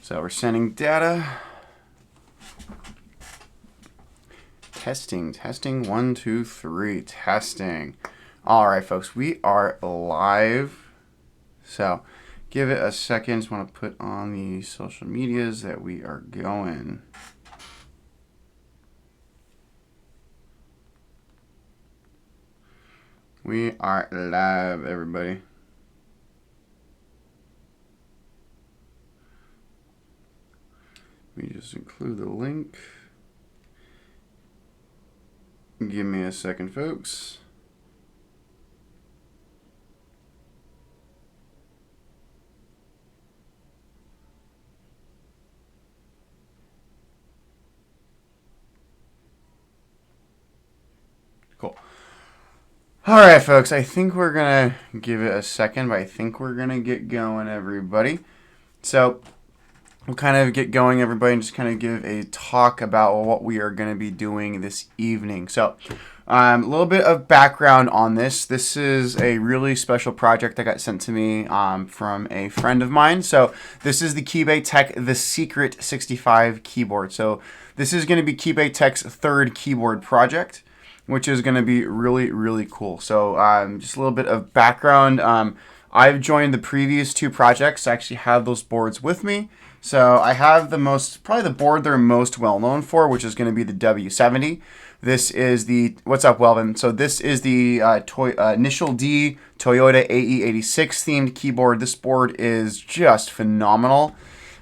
So we're sending data. Testing, 1, 2, 3, testing. All right, folks, we are live. So give it a second. Just want to put on the social medias that we are going. We are live, everybody. Let me just include the link. Give me a second, folks. Cool. All right, folks, I think we're going to give it a second, but I think we're going to get going, everybody. So we'll kind of get going, everybody, and just kind of give a talk about what we are going to be doing this evening. So a little bit of background on this. This is a really special project that got sent to me from a friend of mine. So this is the KeyBay Tech The Secret 65 keyboard. So this is going to be KeyBay Tech's third keyboard project, which is going to be really, really cool. So just a little bit of background. I've joined the previous two projects. I actually have those boards with me. So I have probably the board they're most well known for, which is going to be the W70. This is the, what's up, Welvin? So this is the Initial D Toyota AE86 themed keyboard. This board is just phenomenal.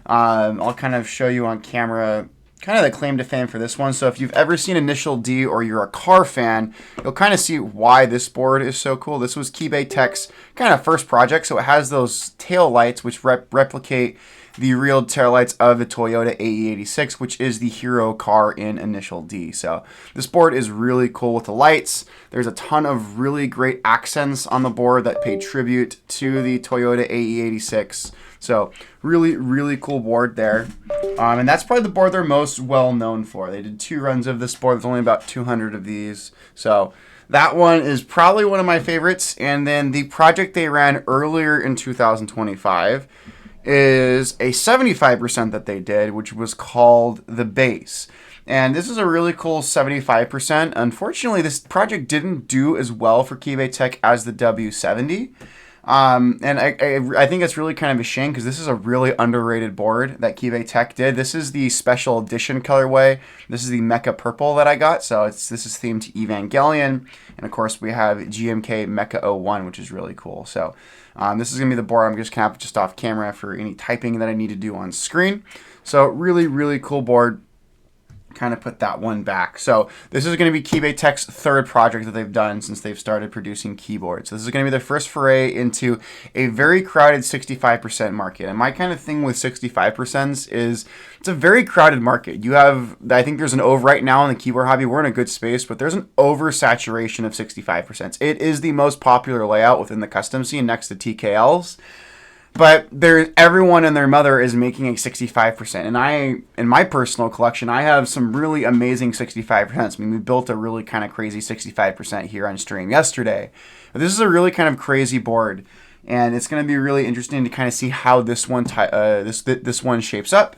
I'll kind of show you on camera kind of the claim to fame for this one. So if you've ever seen Initial D or you're a car fan, you'll kind of see why this board is so cool. This was KeyBay Tech's kind of first project. So it has those tail lights which replicate the real tail lights of the Toyota AE86, which is the hero car in Initial D. So this board is really cool with the lights. There's a ton of really great accents on the board that pay tribute to the Toyota AE86. So really, really cool board there. And that's probably the board they're most well known for. They did 2 runs of this board. There's only about 200 of these. So that one is probably one of my favorites. And then the project they ran earlier in 2025 is a 75% that they did, which was called the Base. And this is a really cool 75%. Unfortunately, this project didn't do as well for KeyBay Tech as the W70. And I think it's really kind of a shame because this is a really underrated board that KeyBay Tech did. This is the special edition colorway. This is the Mecha Purple that I got. So this is themed to Evangelion. And of course we have GMK Mecha 01, which is really cool. So this is going to be the board I'm just kind of just off camera for any typing that I need to do on screen. So really, really cool board. Kind of put that one back. So this is going to be KeyBay Tech's third project that they've done since they've started producing keyboards. So this is going to be their first foray into a very crowded 65% market. And my kind of thing with 65% is it's a very crowded market. You have, I think there's an over right now in the keyboard hobby. We're in a good space, but there's an oversaturation of 65%. It is the most popular layout within the custom scene next to TKLs. But everyone and their mother is making a 65%. And in my personal collection, I have some really amazing 65%. I mean, we built a really kind of crazy 65% here on stream yesterday. But this is a really kind of crazy board. And it's going to be really interesting to kind of see how this one this one shapes up.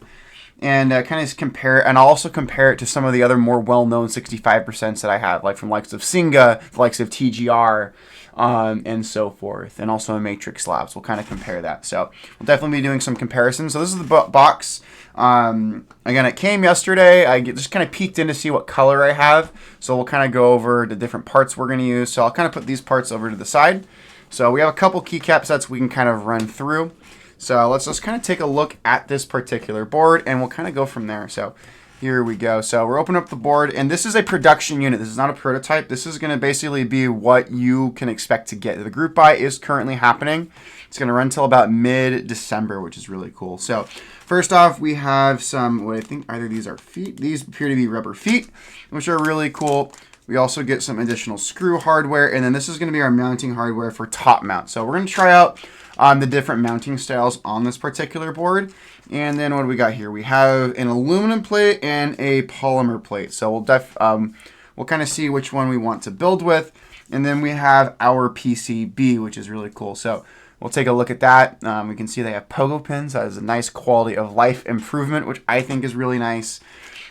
And kind of compare it, and I'll also compare it to some of the other more well-known 65% that I have, like from likes of Singa, the likes of TGR, and so forth, and also Matrix Labs. We'll kind of compare that. So we'll definitely be doing some comparisons. So this is the box. Again, it came yesterday. I just kind of peeked in to see what color I have. So we'll kind of go over the different parts we're going to use. So I'll kind of put these parts over to the side. So we have a couple keycap sets we can kind of run through. So let's just kind of take a look at this particular board, and we'll kind of go from there. So here we go. So we're opening up the board, and this is a production unit. This is not a prototype. This is going to basically be what you can expect to get. The group buy is currently happening. It's going to run until about mid-December, which is really cool. So first off, we have some, what I think either these are feet. These appear to be rubber feet, which are really cool. We also get some additional screw hardware, and then this is going to be our mounting hardware for top mount. So we're going to try out the different mounting styles on this particular board. And then what do we got here? We have an aluminum plate and a polymer plate. So we'll kind of see which one we want to build with. And then we have our PCB, which is really cool. So we'll take a look at that. We can see they have pogo pins. That is a nice quality of life improvement, which I think is really nice.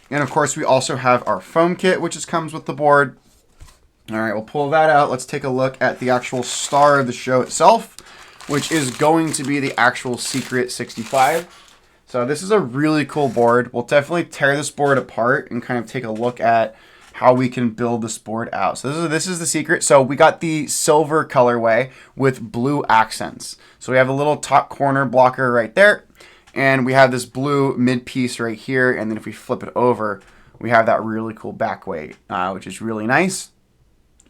And of course, we also have our foam kit, which comes with the board. All right, we'll pull that out. Let's take a look at the actual star of the show itself, which is going to be the actual Secret 65. So this is a really cool board. We'll definitely tear this board apart and kind of take a look at how we can build this board out. So this is the Secret. So we got the silver colorway with blue accents. So we have a little top corner blocker right there. And we have this blue mid piece right here. And then if we flip it over, we have that really cool back weight, which is really nice.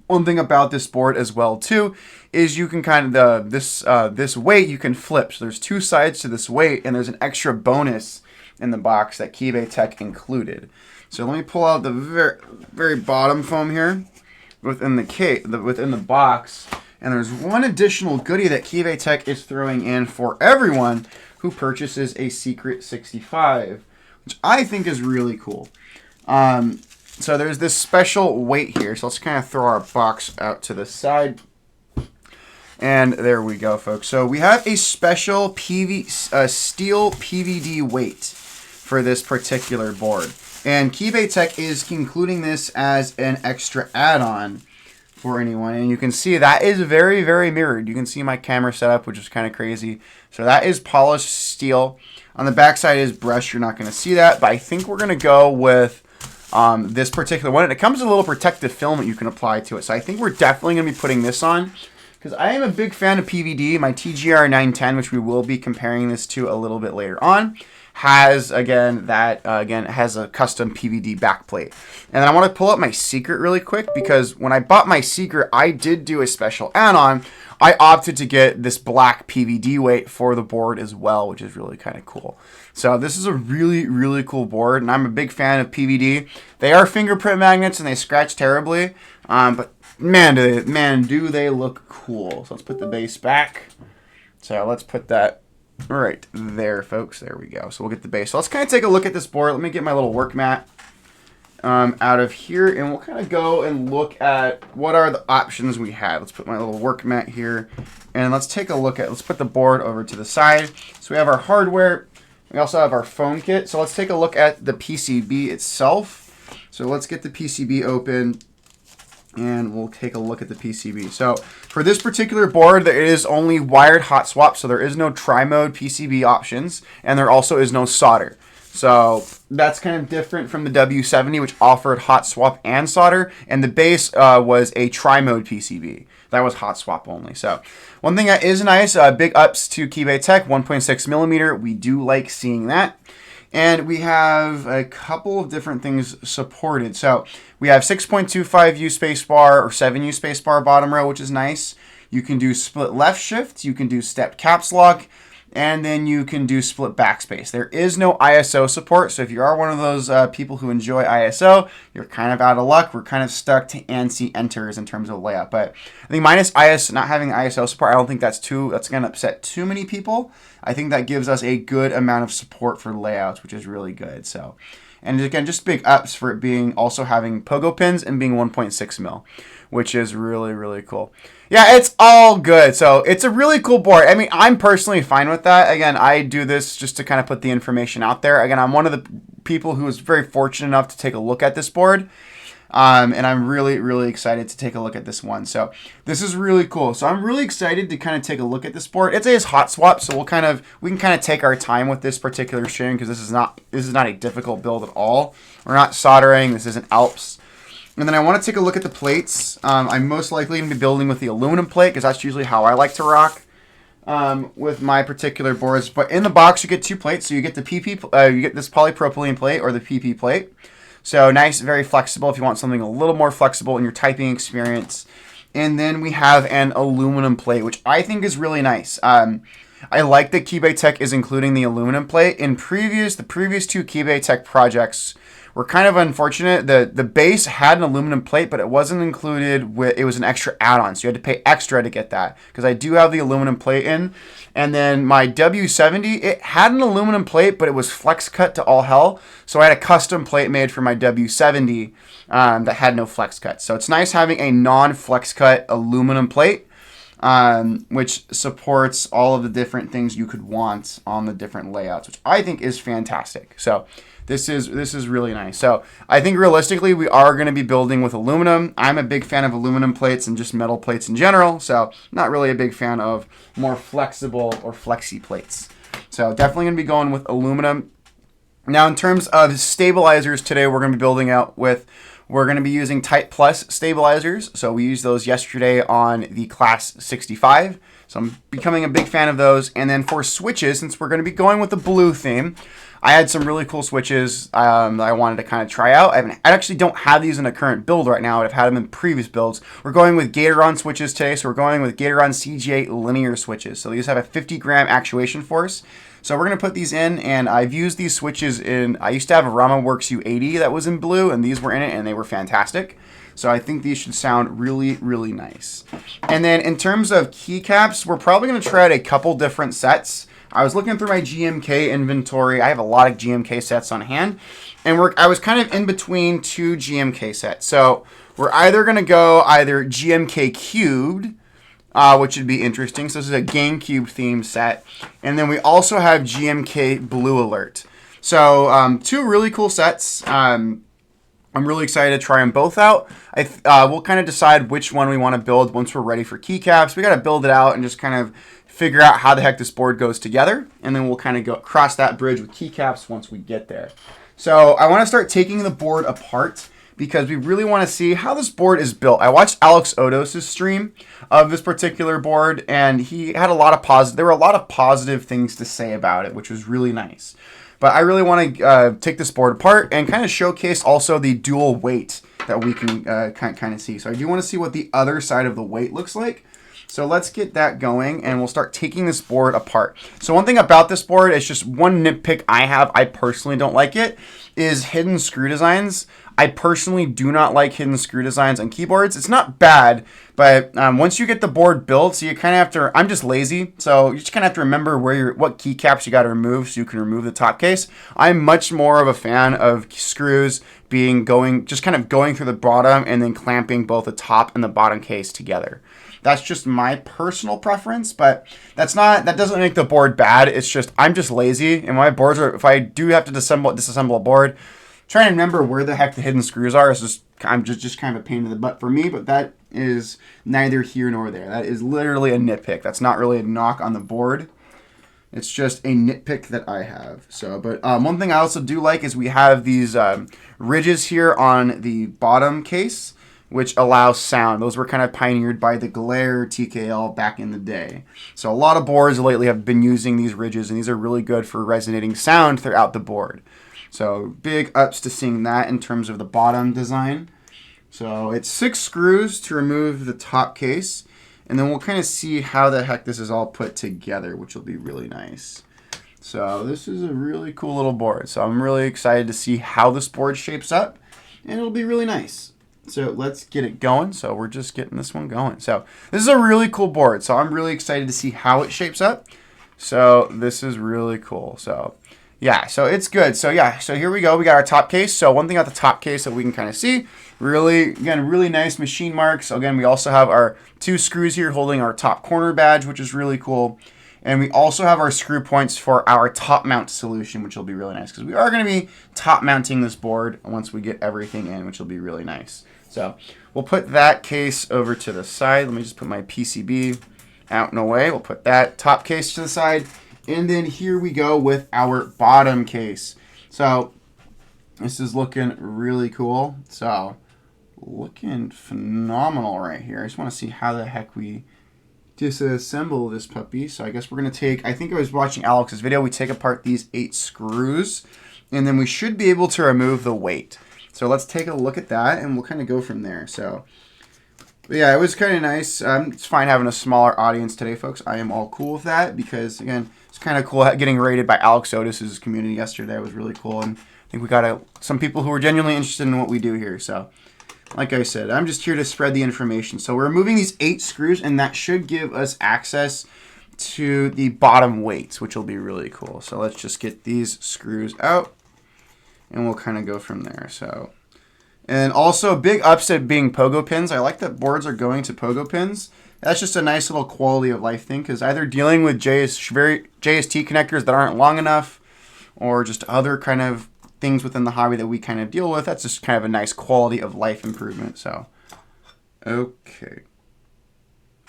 One thing about this board as well too is you can kind of this weight you can flip. So there's two sides to this weight, and there's an extra bonus in the box that KeyBay Tech included. So let me pull out the very bottom foam here within the box, and there's one additional goodie that KeyBay Tech is throwing in for everyone who purchases a Secret 65, which I think is really cool. So there's this special weight here. So let's kind of throw our box out to the side. And there we go, folks. So we have a special steel PVD weight for this particular board. And KeyBay Tech is including this as an extra add-on for anyone. And you can see that is very, very mirrored. You can see my camera setup, which is kind of crazy. So that is polished steel. On the backside is brushed. You're not going to see that. But I think we're going to go with this particular one. And it comes with a little protective film that you can apply to it. So I think we're definitely going to be putting this on, because I am a big fan of PVD. My TGR 910, which we will be comparing this to a little bit later on, has again has a custom PVD backplate. And then I want to pull up my Secret really quick, because when I bought my Secret, I did do a special add-on. I opted to get this black PVD weight for the board as well, which is really kind of cool. So this is a really, really cool board, and I'm a big fan of PVD. They are fingerprint magnets, and they scratch terribly, but man, do they look cool. So let's put the base back. So let's put that right there, folks. There we go. So we'll get the base. So let's kind of take a look at this board. Let me get my little work mat out of here, and we'll kind of go and look at what are the options we have. Let's put my little work mat here, and let's take a look at, let's put the board over to the side. So we have our hardware. We also have our foam kit. So let's take a look at the PCB itself. So let's get the PCB open, and we'll take a look at the PCB. So for this particular board, there is only wired hot swap, so there is no tri-mode PCB options, and there also is no solder. So that's kind of different from the W70, which offered hot swap and solder, and the base was a tri-mode PCB. That was hot swap only. So one thing that is nice, big ups to KeyBay Tech, 1.6 millimeter. We do like seeing that. And we have a couple of different things supported. So we have 6.25U spacebar or 7U spacebar bottom row, which is nice. You can do split left shift. You can do step caps lock. And then you can do split backspace. There is no ISO support. So if you are one of those people who enjoy ISO, you're kind of out of luck. We're kind of stuck to ANSI enters in terms of layout. But I think minus not having ISO support, I don't think that's going to upset too many people. I think that gives us a good amount of support for layouts, which is really good. So, and again, just big ups for it being also having pogo pins and being 1.6 mil, which is really, really cool. Yeah, it's all good. So it's a really cool board. I mean, I'm personally fine with that. Again, I do this just to kind of put the information out there. Again, I'm one of the people who was very fortunate enough to take a look at this board. And I'm really, really excited to take a look at this one. So this is really cool. So I'm really excited to kind of take a look at this board. It's a hot swap, so we can kind of take our time with this particular sharing, because this is not a difficult build at all. We're not soldering. This isn't Alps. And then I want to take a look at the plates. I'm most likely going to be building with the aluminum plate, because that's usually how I like to rock with my particular boards. But in the box, you get two plates. So you get the you get this polypropylene plate or the PP plate. So nice, very flexible if you want something a little more flexible in your typing experience. And then we have an aluminum plate, which I think is really nice. I like that KeyBay Tech is including the aluminum plate. The previous two KeyBay Tech projects were kind of unfortunate. The base had an aluminum plate, but it wasn't included it was an extra add-on. So you had to pay extra to get that, because I do have the aluminum plate in. And then my W70, it had an aluminum plate, but it was flex cut to all hell. So I had a custom plate made for my W70 that had no flex cut. So it's nice having a non-flex cut aluminum plate. which supports all of the different things you could want on the different layouts, which I think is fantastic. So this is really nice. So I think realistically we are going to be building with aluminum. I'm a big fan of aluminum plates and just metal plates in general. So not really a big fan of more flexible or flexi plates. So definitely going to be going with aluminum. Now in terms of stabilizers today, we're going to be building out with, we're going to be using Type Plus stabilizers. So we used those yesterday on the Class 65. So I'm becoming a big fan of those. And then for switches, since we're going to be going with the blue theme, I had some really cool switches that I wanted to kind of try out. I actually don't have these in a current build right now. I've had them in previous builds. We're going with Gatoron switches today. So we're going with Gatoron CG8 linear switches. So these have a 50-gram actuation force. So we're going to put these in, and I've used these switches in, I used to have a RamaWorks U80 that was in blue, and these were in it, and they were fantastic. So I think these should sound really, really nice. And then in terms of keycaps, we're probably going to try out a couple different sets. I was looking through my GMK inventory. I have a lot of GMK sets on hand, and I was kind of in between two GMK sets. So we're either going to go either GMK cubed, which would be interesting. So this is a GameCube themed set. And then we also have GMK Blue Alert. So two really cool sets. I'm really excited to try them both out. We'll kind of decide which one we want to build once we're ready for keycaps. We got to build it out and just kind of figure out how the heck this board goes together. And then we'll kind of go cross that bridge with keycaps once we get there. So I want to start taking the board apart, because we really want to see how this board is built. I watched Alex Odos' stream of this particular board, and he had a lot of there were a lot of positive things to say about it, which was really nice. But I really want to take this board apart and kind of showcase also the dual weight that we can kind of see. So I do want to see what the other side of the weight looks like. So let's get that going, and we'll start taking this board apart. So one thing about this board, it's just one nitpick I have, I personally don't like it, is hidden screw designs. I personally do not like hidden screw designs on keyboards. It's not bad, but once you get the board built, so you kind of have to, I'm just lazy, so you just kind of have to remember what keycaps you got to remove so you can remove the top case. I'm much more of a fan of screws just kind of going through the bottom and then clamping both the top and the bottom case together. That's just my personal preference, but that doesn't make the board bad. It's just, I'm just lazy, and my boards if I do have to disassemble a board, trying to remember where the heck the hidden screws are is I'm just kind of a pain in the butt for me, but that is neither here nor there. That is literally a nitpick. That's not really a knock on the board. It's just a nitpick that I have. So, but one thing I also do like is we have these ridges here on the bottom case, which allows sound. Those were kind of pioneered by the Glare TKL back in the day. So a lot of boards lately have been using these ridges, and these are really good for resonating sound throughout the board. So big ups to seeing that in terms of the bottom design. So it's 6 screws to remove the top case, and then we'll kind of see how the heck this is all put together, which will be really nice. So this is a really cool little board. So I'm really excited to see how this board shapes up, and it'll be really nice. So let's get it going. So we're just getting this one going. So this is a really cool board. So I'm really excited to see how it shapes up. So this is really cool. So yeah, so it's good. So yeah, so here we go. We got our top case. So one thing about the top case that we can kind of see, really nice machine marks. Again, we also have our 2 screws here holding our top corner badge, which is really cool. And we also have our screw points for our top mount solution, which will be really nice, because we are going to be top mounting this board once we get everything in, which will be really nice. So we'll put that case over to the side. Let me just put my PCB out and away. We'll put that top case to the side. And then here we go with our bottom case. So this is looking really cool. So looking phenomenal right here. I just want to see how the heck we disassemble this puppy. So I guess we're going to take, I think I was watching Alex's video. We take apart these 8 screws, and then we should be able to remove the weight. So let's take a look at that, and we'll kind of go from there. So yeah, it was kind of nice. It's fine having a smaller audience today, folks. I am all cool with that, because again, it's kind of cool getting rated by Alex Otis' community yesterday. It was really cool, and I think we got some people who were genuinely interested in what we do here. So like I said, I'm just here to spread the information. So we're removing these 8 screws, and that should give us access to the bottom weights, which will be really cool. So let's just get these screws out, and we'll kind of go from there. So, and also big ups at being pogo pins. I like that boards are going to pogo pins, That's just a nice little quality of life thing, because either dealing with JST connectors that aren't long enough, or just other kind of things within the hobby that we kind of deal with, that's just kind of a nice quality of life improvement. So, okay.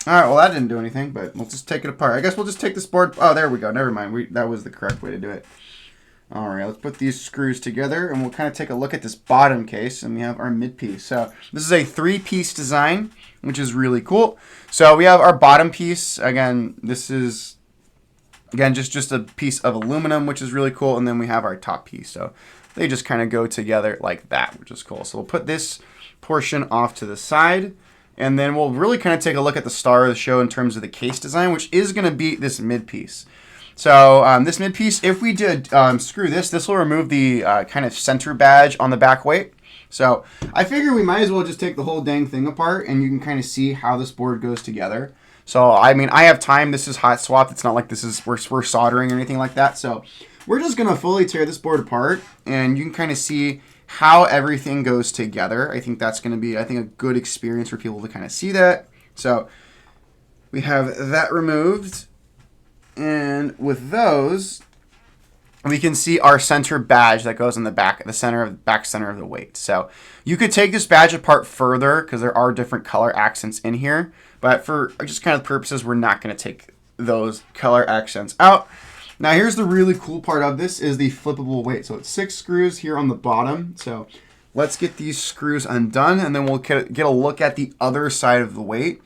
All right, well, that didn't do anything, but we'll just take it apart. I guess we'll just take this board. Oh, there we go. Never mind. That was the correct way to do it. All right, let's put these screws together, and we'll kind of take a look at this bottom case, and we have our mid piece. So this is a 3-piece design, which is really cool. So we have our bottom piece. Again, this is, just a piece of aluminum, which is really cool, and then we have our top piece. So they just kind of go together like that, which is cool. So we'll put this portion off to the side. And then we'll really kind of take a look at the star of the show in terms of the case design, which is going to be this mid piece. So this mid piece, if we did screw this will remove the kind of center badge on the back weight. So I figure we might as well just take the whole dang thing apart, and you can kind of see how this board goes together. So I mean, I have time. This is hot swap. It's not like this is we're soldering or anything like that. So we're just going to fully tear this board apart, and you can kind of see how everything goes together. I think that's going to be, a good experience for people to kind of see that. So we have that removed, and with those, we can see our center badge that goes in the back, back center of the weight. So you could take this badge apart further, because there are different color accents in here, but for just kind of purposes, we're not going to take those color accents out. Now here's the really cool part of this is the flippable weight. So it's 6 screws here on the bottom. So let's get these screws undone, and then we'll get a look at the other side of the weight.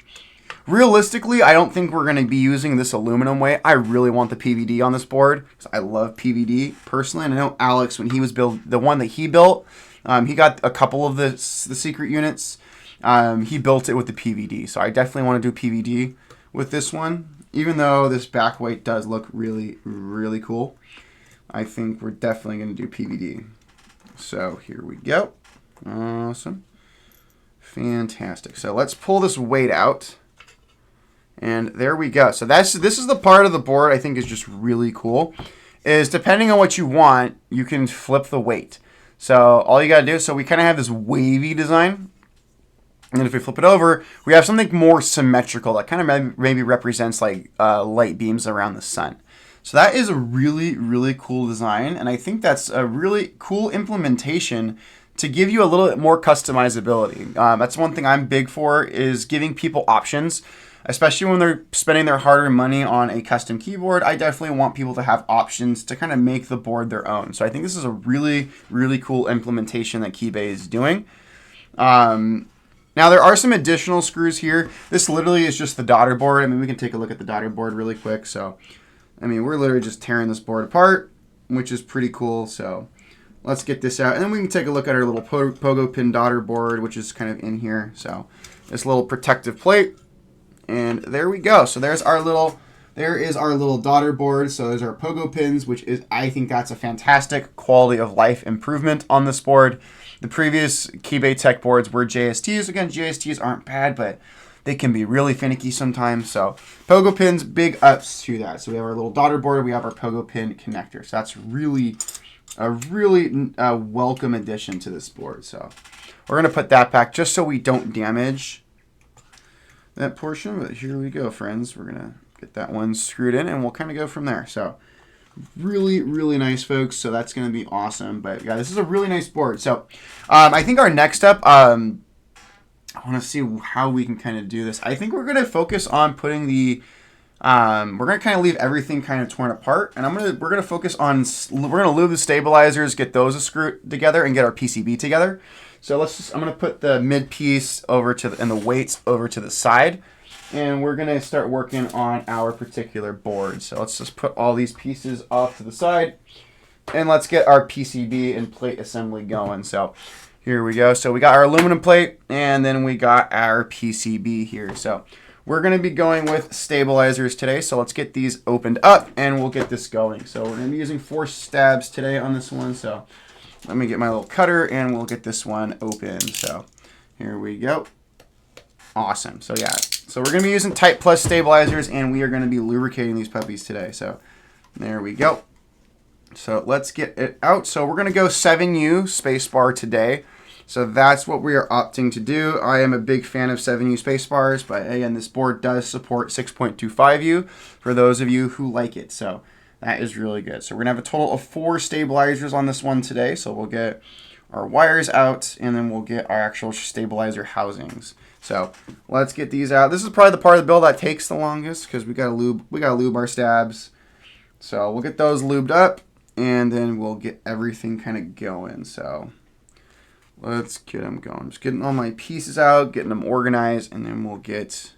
Realistically, I don't think we're going to be using this aluminum weight. I really want the PVD on this board, because I love PVD personally. And I know Alex, when he was the one that he built, he got a couple of the secret units. He built it with the PVD. So I definitely want to do PVD with this one. Even though this back weight does look really, really cool, I think we're definitely going to do PVD. So here we go. Awesome. Fantastic. So let's pull this weight out. And there we go. So this is the part of the board I think is just really cool. Is depending on what you want, you can flip the weight. So all you got to do, so we kind of have this wavy design. And then if we flip it over, we have something more symmetrical that kind of maybe represents like light beams around the sun. So that is a really, really cool design. And I think that's a really cool implementation to give you a little bit more customizability. That's one thing I'm big for, is giving people options, especially when they're spending their hard-earned money on a custom keyboard. I definitely want people to have options to kind of make the board their own. So I think this is a really, really cool implementation that KeyBay is doing. Now, there are some additional screws here. This literally is just the daughter board. I mean, we can take a look at the daughter board really quick. So, I mean, we're literally just tearing this board apart, which is pretty cool. So, let's get this out. And then we can take a look at our little pogo pin daughter board, which is kind of in here. So, this little protective plate. And there we go. So, there is our little daughter board. So, there's our pogo pins, which is, I think that's a fantastic quality of life improvement on this board. The previous KeyBay Tech boards were JSTs. Again, JSTs aren't bad, but they can be really finicky sometimes. So pogo pins, big ups to that. So we have our little daughter board. We have our pogo pin connector. So that's really a welcome addition to this board. So we're going to put that back just so we don't damage that portion. But here we go, friends. We're going to get that one screwed in, and we'll kind of go from there. So really, really nice, folks. So that's going to be awesome. But yeah, this is a really nice board. So I think our next step, I want to see how we can kind of do this. I think we're going to focus on putting the, we're going to kind of leave everything kind of torn apart. And we're going to focus on, we're going to lube the stabilizers, get those screwed together, and get our PCB together. So I'm going to put the mid piece over to and the weights over to the side. And we're going to start working on our particular board. So let's just put all these pieces off to the side. And let's get our PCB and plate assembly going. So here we go. So we got our aluminum plate, and then we got our PCB here. So we're going to be going with stabilizers today. So let's get these opened up, and we'll get this going. So we're going to be using 4 stabs today on this one. So let me get my little cutter, and we'll get this one open. So here we go. Awesome. So yeah. So we're going to be using Type Plus stabilizers, and we are going to be lubricating these puppies today. So there we go. So let's get it out. So we're going to go 7U spacebar today So that's what we are opting to do. I am a big fan of 7U spacebars, but again, this board does support 6.25U for those of you who like it. So that is really good. So we're going to have a total of 4 stabilizers on this one today. So we'll get our wires out, and then we'll get our actual stabilizer housings. So let's get these out. This is probably the part of the build that takes the longest because we gotta lube our stabs. So we'll get those lubed up, and then we'll get everything kind of going. So let's get them going. Just getting all my pieces out, getting them organized, and then we'll get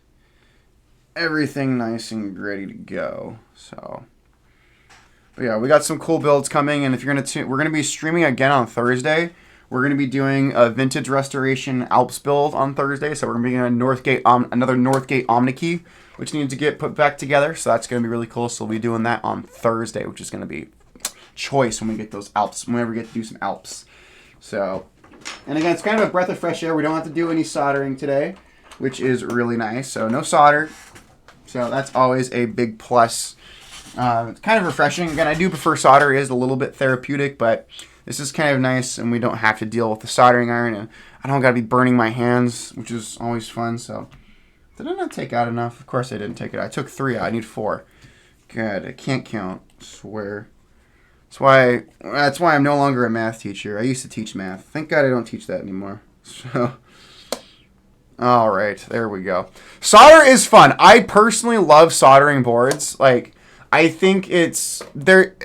everything nice and ready to go. So, but yeah, we got some cool builds coming, and if you're we're gonna be streaming again on Thursday. We're gonna be doing a vintage restoration Alps build on Thursday. So we're gonna be doing another Northgate Omni-Key, which needs to get put back together. So that's gonna be really cool. So we'll be doing that on Thursday, which is gonna be choice when we get those Alps, whenever we get to do some Alps. So, and again, it's kind of a breath of fresh air. We don't have to do any soldering today, which is really nice. So no solder. So that's always a big plus. It's kind of refreshing. Again, I do prefer solder. It is a little bit therapeutic, but this is kind of nice, and we don't have to deal with the soldering iron, and I don't got to be burning my hands, which is always fun. So, did I not take out enough? Of course I didn't take it out. I took 3 out. I need 4. Good. I can't count. I swear. That's why I'm no longer a math teacher. I used to teach math. Thank God I don't teach that anymore. So, all right, there we go. Solder is fun. I personally love soldering boards. Like, I think there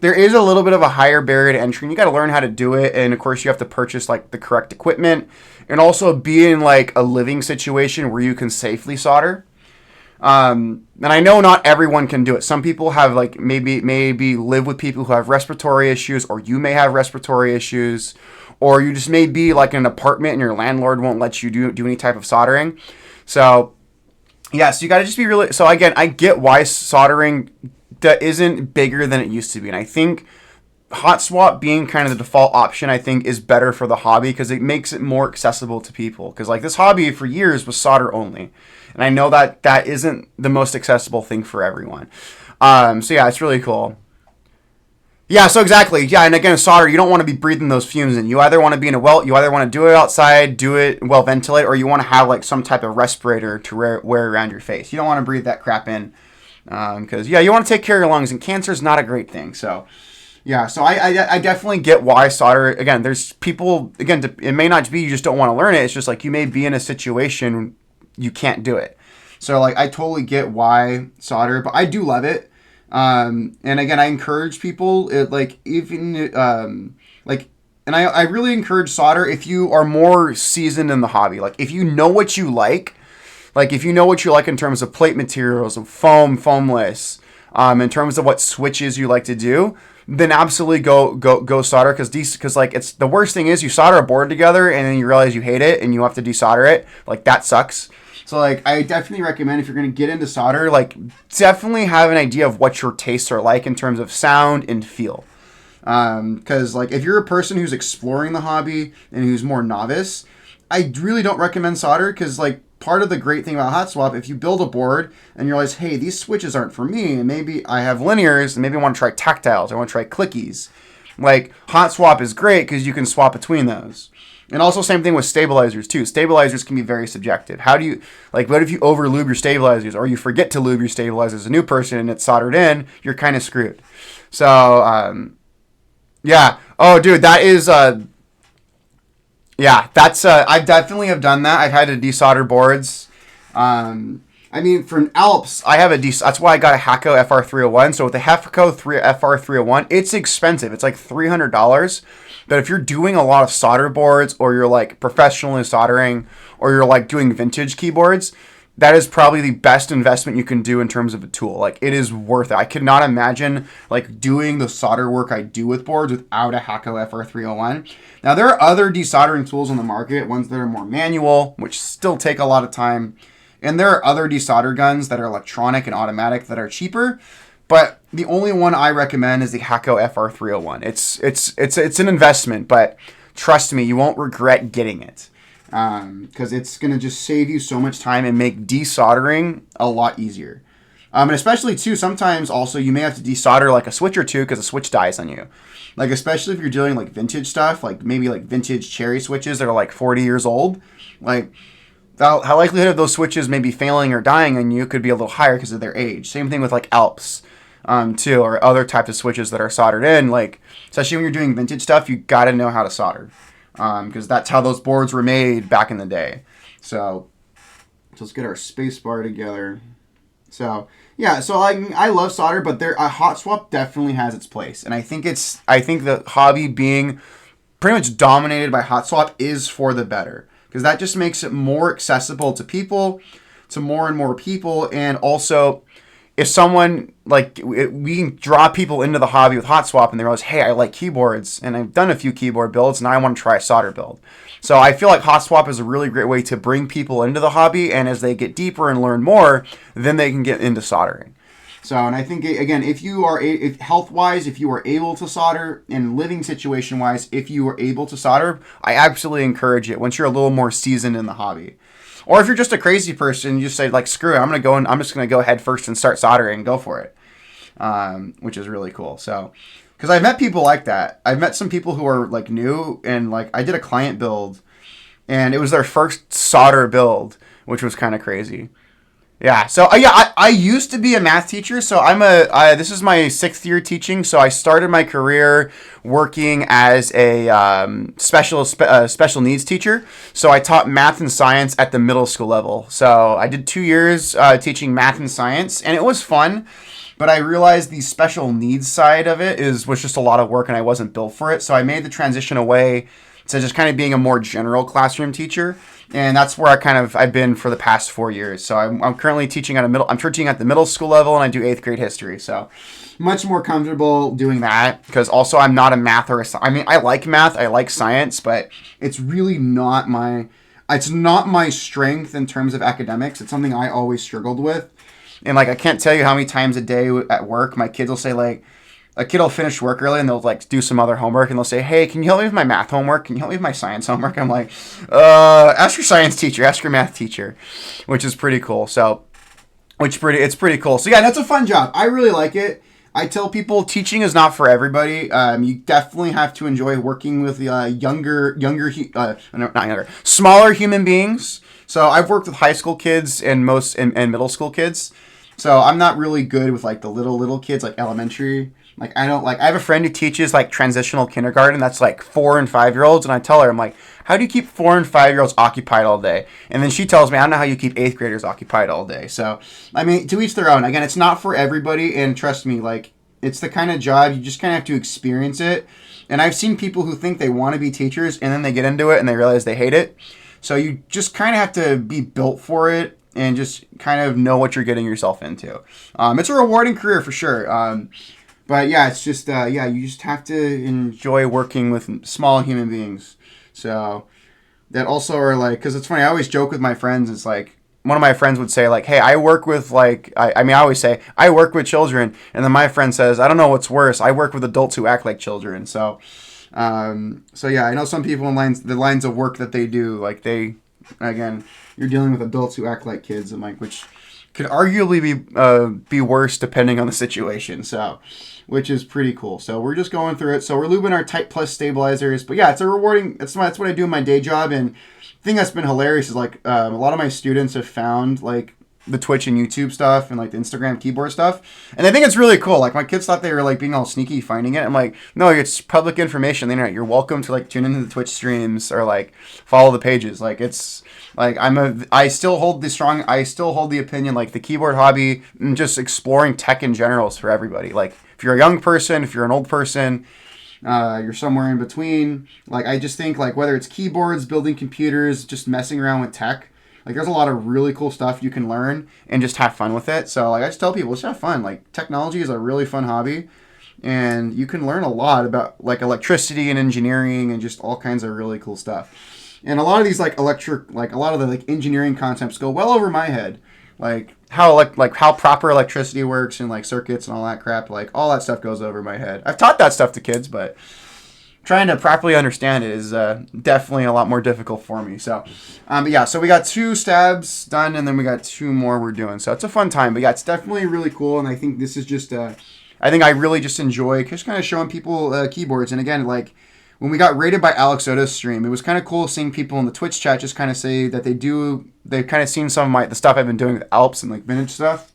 is a little bit of a higher barrier to entry, and you got to learn how to do it. And of course, you have to purchase like the correct equipment, and also be in like a living situation where you can safely solder. And I know not everyone can do it. Some people have like maybe live with people who have respiratory issues, or you may have respiratory issues, or you just may be like in an apartment and your landlord won't let you do any type of soldering. So yeah, so you got to just be really. So again, I get why soldering that isn't bigger than it used to be, and I think hot swap being kind of the default option, I think, is better for the hobby because it makes it more accessible to people. Because like this hobby for years was solder only, and I know that that isn't the most accessible thing for everyone. So yeah, it's really cool. Yeah, so exactly. Yeah, and again, solder, you don't want to be breathing those fumes in. You either want to be in a you either want to do it outside, do it well ventilated, or you want to have like some type of respirator to wear around your face. You don't want to breathe that crap in because yeah, you want to take care of your lungs, and cancer is not a great thing. So yeah, so I definitely get why solder. Again, there's people. Again, it may not be you just don't want to learn it. It's just like you may be in a situation you can't do it. So like I totally get why solder, but I do love it. And again, I encourage people, and I really encourage solder if you are more seasoned in the hobby. Like if you know what you like in terms of plate materials, of foamless, in terms of what switches you like to do, then absolutely go solder. Because like it's the worst thing is you solder a board together and then you realize you hate it and you have to desolder it. Like that sucks. So, like, I definitely recommend if you're going to get into solder, like, definitely have an idea of what your tastes are like in terms of sound and feel. Because, like, if you're a person who's exploring the hobby and who's more novice, I really don't recommend solder because, like, part of the great thing about hot swap, if you build a board and you realize, hey, these switches aren't for me, and maybe I have linears, and maybe I want to try tactiles, I want to try clickies. Like, hot swap is great because you can swap between those. And also same thing with stabilizers too. Stabilizers can be very subjective. How do you, like, what if you over lube your stabilizers or you forget to lube your stabilizers as a new person and it's soldered in, you're kind of screwed. So, yeah. Oh, dude, that is, yeah, that's, I definitely have done that. I've had to desolder boards. I mean, for an Alps, I have that's why I got a Hakko FR301. So with the Hakko FR301, it's expensive. It's like $300. But if you're doing a lot of solder boards, or you're like professionally soldering, or you're like doing vintage keyboards, that is probably the best investment you can do in terms of a tool. Like, it is worth it. I could not imagine like doing the solder work I do with boards without a Hakko FR301. Now, there are other desoldering tools on the market, ones that are more manual, which still take a lot of time. And there are other desolder guns that are electronic and automatic that are cheaper. But the only one I recommend is the Hakko FR301. It's an investment, but trust me, you won't regret getting it. Because it's going to just save you so much time and make desoldering a lot easier. And especially too, sometimes also you may have to desolder like a switch or two because a switch dies on you. Like especially if you're doing like vintage stuff, like maybe like vintage cherry switches that are like 40 years old, like how likelihood of those switches maybe failing or dying on you could be a little higher because of their age. Same thing with like Alps, too, or other types of switches that are soldered in. Like especially when you're doing vintage stuff, you got to know how to solder, because that's how those boards were made back in the day. So let's get our space bar together. So yeah, so I love solder, but a hot swap definitely has its place, and I think the hobby being pretty much dominated by hot swap is for the better, because that just makes it more accessible to people, to more and more people, and also if someone we can draw people into the hobby with hot swap and they realize, hey, I like keyboards and I've done a few keyboard builds and I want to try a solder build. So I feel like hot swap is a really great way to bring people into the hobby, and as they get deeper and learn more, then they can get into soldering. So, and I think, again, if health-wise, if you are able to solder, and living situation-wise, if you are able to solder, I absolutely encourage it once you're a little more seasoned in the hobby. Or if you're just a crazy person, you just say, like, screw it, I'm just going to go head first and start soldering and go for it, which is really cool. So, because I've met people like that. I've met some people who are, like, new, and, like, I did a client build, and it was their first solder build, which was kind of crazy. Yeah, so I used to be a math teacher, so this is my 6th year teaching, so I started my career working as a special needs teacher. So I taught math and science at the middle school level. So I did 2 years teaching math and science, and it was fun, but I realized the special needs side of it was just a lot of work, and I wasn't built for it, so I made the transition away to just kind of being a more general classroom teacher. And that's where I've been for the past 4 years. So I'm currently teaching I'm teaching at the middle school level, and I do 8th grade history. So much more comfortable doing that, because also I'm not a math I like math, I like science, but it's really not my strength in terms of academics. It's something I always struggled with. And like, I can't tell you how many times a day at work, my kids will say, like, a kid will finish work early and they'll like do some other homework and they'll say, hey, can you help me with my math homework? Can you help me with my science homework? I'm like, ask your science teacher, ask your math teacher, which is pretty cool. So, it's pretty cool. So yeah, that's a fun job. I really like it. I tell people teaching is not for everybody. You definitely have to enjoy working with smaller human beings. So I've worked with high school kids and middle school kids. So I'm not really good with like the little kids, like elementary. Like I have a friend who teaches like transitional kindergarten. That's like 4 and 5 year olds. And I tell her, I'm like, how do you keep 4 and 5 year olds occupied all day? And then she tells me, I don't know how you keep 8th graders occupied all day. So, I mean, to each their own. Again, it's not for everybody. And trust me, like, it's the kind of job you just kind of have to experience it. And I've seen people who think they want to be teachers and then they get into it and they realize they hate it. So you just kind of have to be built for it and just kind of know what you're getting yourself into. It's a rewarding career for sure. But yeah, it's just, you just have to enjoy working with small human beings. So that also are like, because it's funny, I always joke with my friends. It's like, one of my friends would say like, hey, I work with like, I always say, I work with children. And then my friend says, I don't know what's worse. I work with adults who act like children. So yeah, I know some people in the lines of work that they do, like again, you're dealing with adults who act like kids, and like, which could arguably be worse depending on the situation. So, which is pretty cool. So we're just going through it. So we're lubing our Type Plus stabilizers. But yeah, it's a rewarding. That's what I do in my day job. And the thing that's been hilarious is like a lot of my students have found like the Twitch and YouTube stuff and like the Instagram keyboard stuff, and I think it's really cool. Like my kids thought they were like being all sneaky finding it. I'm like, no, it's public information on the internet. You're welcome to like tune into the Twitch streams or like follow the pages. Like it's like I still hold the opinion like the keyboard hobby and just exploring tech in general is for everybody. Like if you're a young person, if you're an old person, you're somewhere in between. Like I just think like whether it's keyboards, building computers, just messing around with tech. Like, there's a lot of really cool stuff you can learn and just have fun with it. So, like, I just tell people, just have fun. Like, technology is a really fun hobby. And you can learn a lot about, like, electricity and engineering and just all kinds of really cool stuff. And a lot of these, like, a lot of the, like, engineering concepts go well over my head. Like, how proper electricity works and, like, circuits and all that crap. Like, all that stuff goes over my head. I've taught that stuff to kids, but trying to properly understand it is definitely a lot more difficult for me. So, but yeah, so we got 2 stabs done, and then we got 2 more we're doing. So it's a fun time. But yeah, it's definitely really cool, and I think this is just I think I really just enjoy just kind of showing people keyboards. And again, like when we got rated by Alex Soto's stream, it was kind of cool seeing people in the Twitch chat just kind of say that they've kind of seen some of the stuff I've been doing with Alps and like vintage stuff.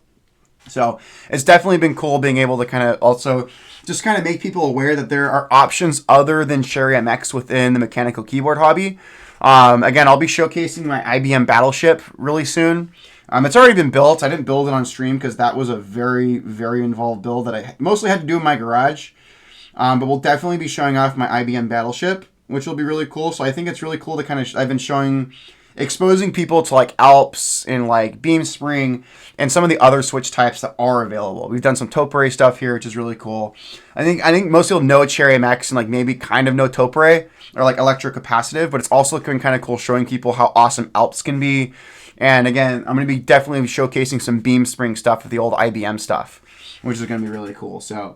So it's definitely been cool being able to kind of also just kind of make people aware that there are options other than Cherry MX within the mechanical keyboard hobby. Again, I'll be showcasing my IBM Battleship really soon. It's already been built. I didn't build it on stream because that was a very, very involved build that I mostly had to do in my garage. But we'll definitely be showing off my IBM Battleship, which will be really cool. So I think it's really cool to kind of, I've been exposing people to like Alps and like Beam Spring and some of the other switch types that are available. We've done some Topre stuff here, which is really cool. I think most people know Cherry MX and like maybe kind of know Topre or like electrocapacitive, but it's also been kind of cool showing people how awesome Alps can be. And again, I'm going to be definitely showcasing some Beam Spring stuff with the old IBM stuff, which is going to be really cool. So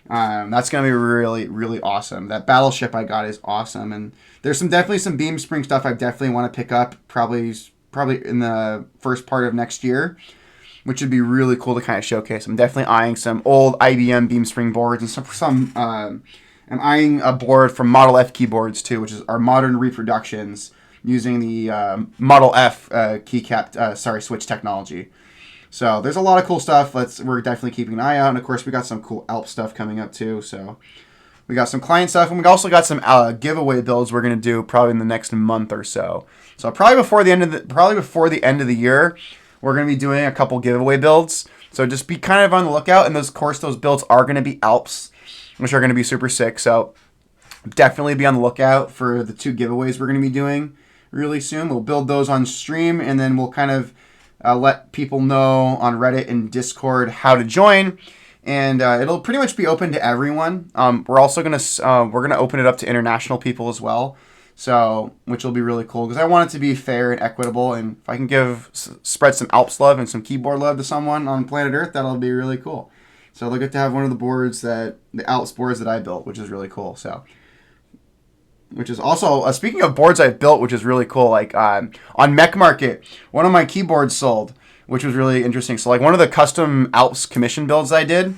that's going to be really, really awesome. That Battleship I got is awesome. And there's definitely some Beam Spring stuff I definitely want to pick up probably in the first part of next year, which would be really cool to kind of showcase. I'm definitely eyeing some old IBM Beam Spring boards and I'm eyeing a board from Model F keyboards too, which is our modern reproductions using the Model F switch technology. So there's a lot of cool stuff. We're definitely keeping an eye out. And of course, we got some cool Alp stuff coming up too. So we got some client stuff, and we also got some giveaway builds we're gonna do probably in the next month or so. So probably before the end of the year, we're gonna be doing a couple giveaway builds. So just be kind of on the lookout. And of course, those builds are gonna be Alps, which are gonna be super sick. So definitely be on the lookout for the 2 giveaways we're gonna be doing really soon. We'll build those on stream, and then we'll kind of let people know on Reddit and Discord how to join. And it'll pretty much be open to everyone. We're also gonna open it up to international people as well, so which will be really cool because I want it to be fair and equitable. And if I can spread some Alps love and some keyboard love to someone on planet Earth, that'll be really cool. So they'll get to have one of the Alps boards that I built, which is really cool. So, which is also speaking of boards I've built, which is really cool. Like on Mech Market, one of my keyboards sold, which was really interesting. So like one of the custom Alps commission builds I did,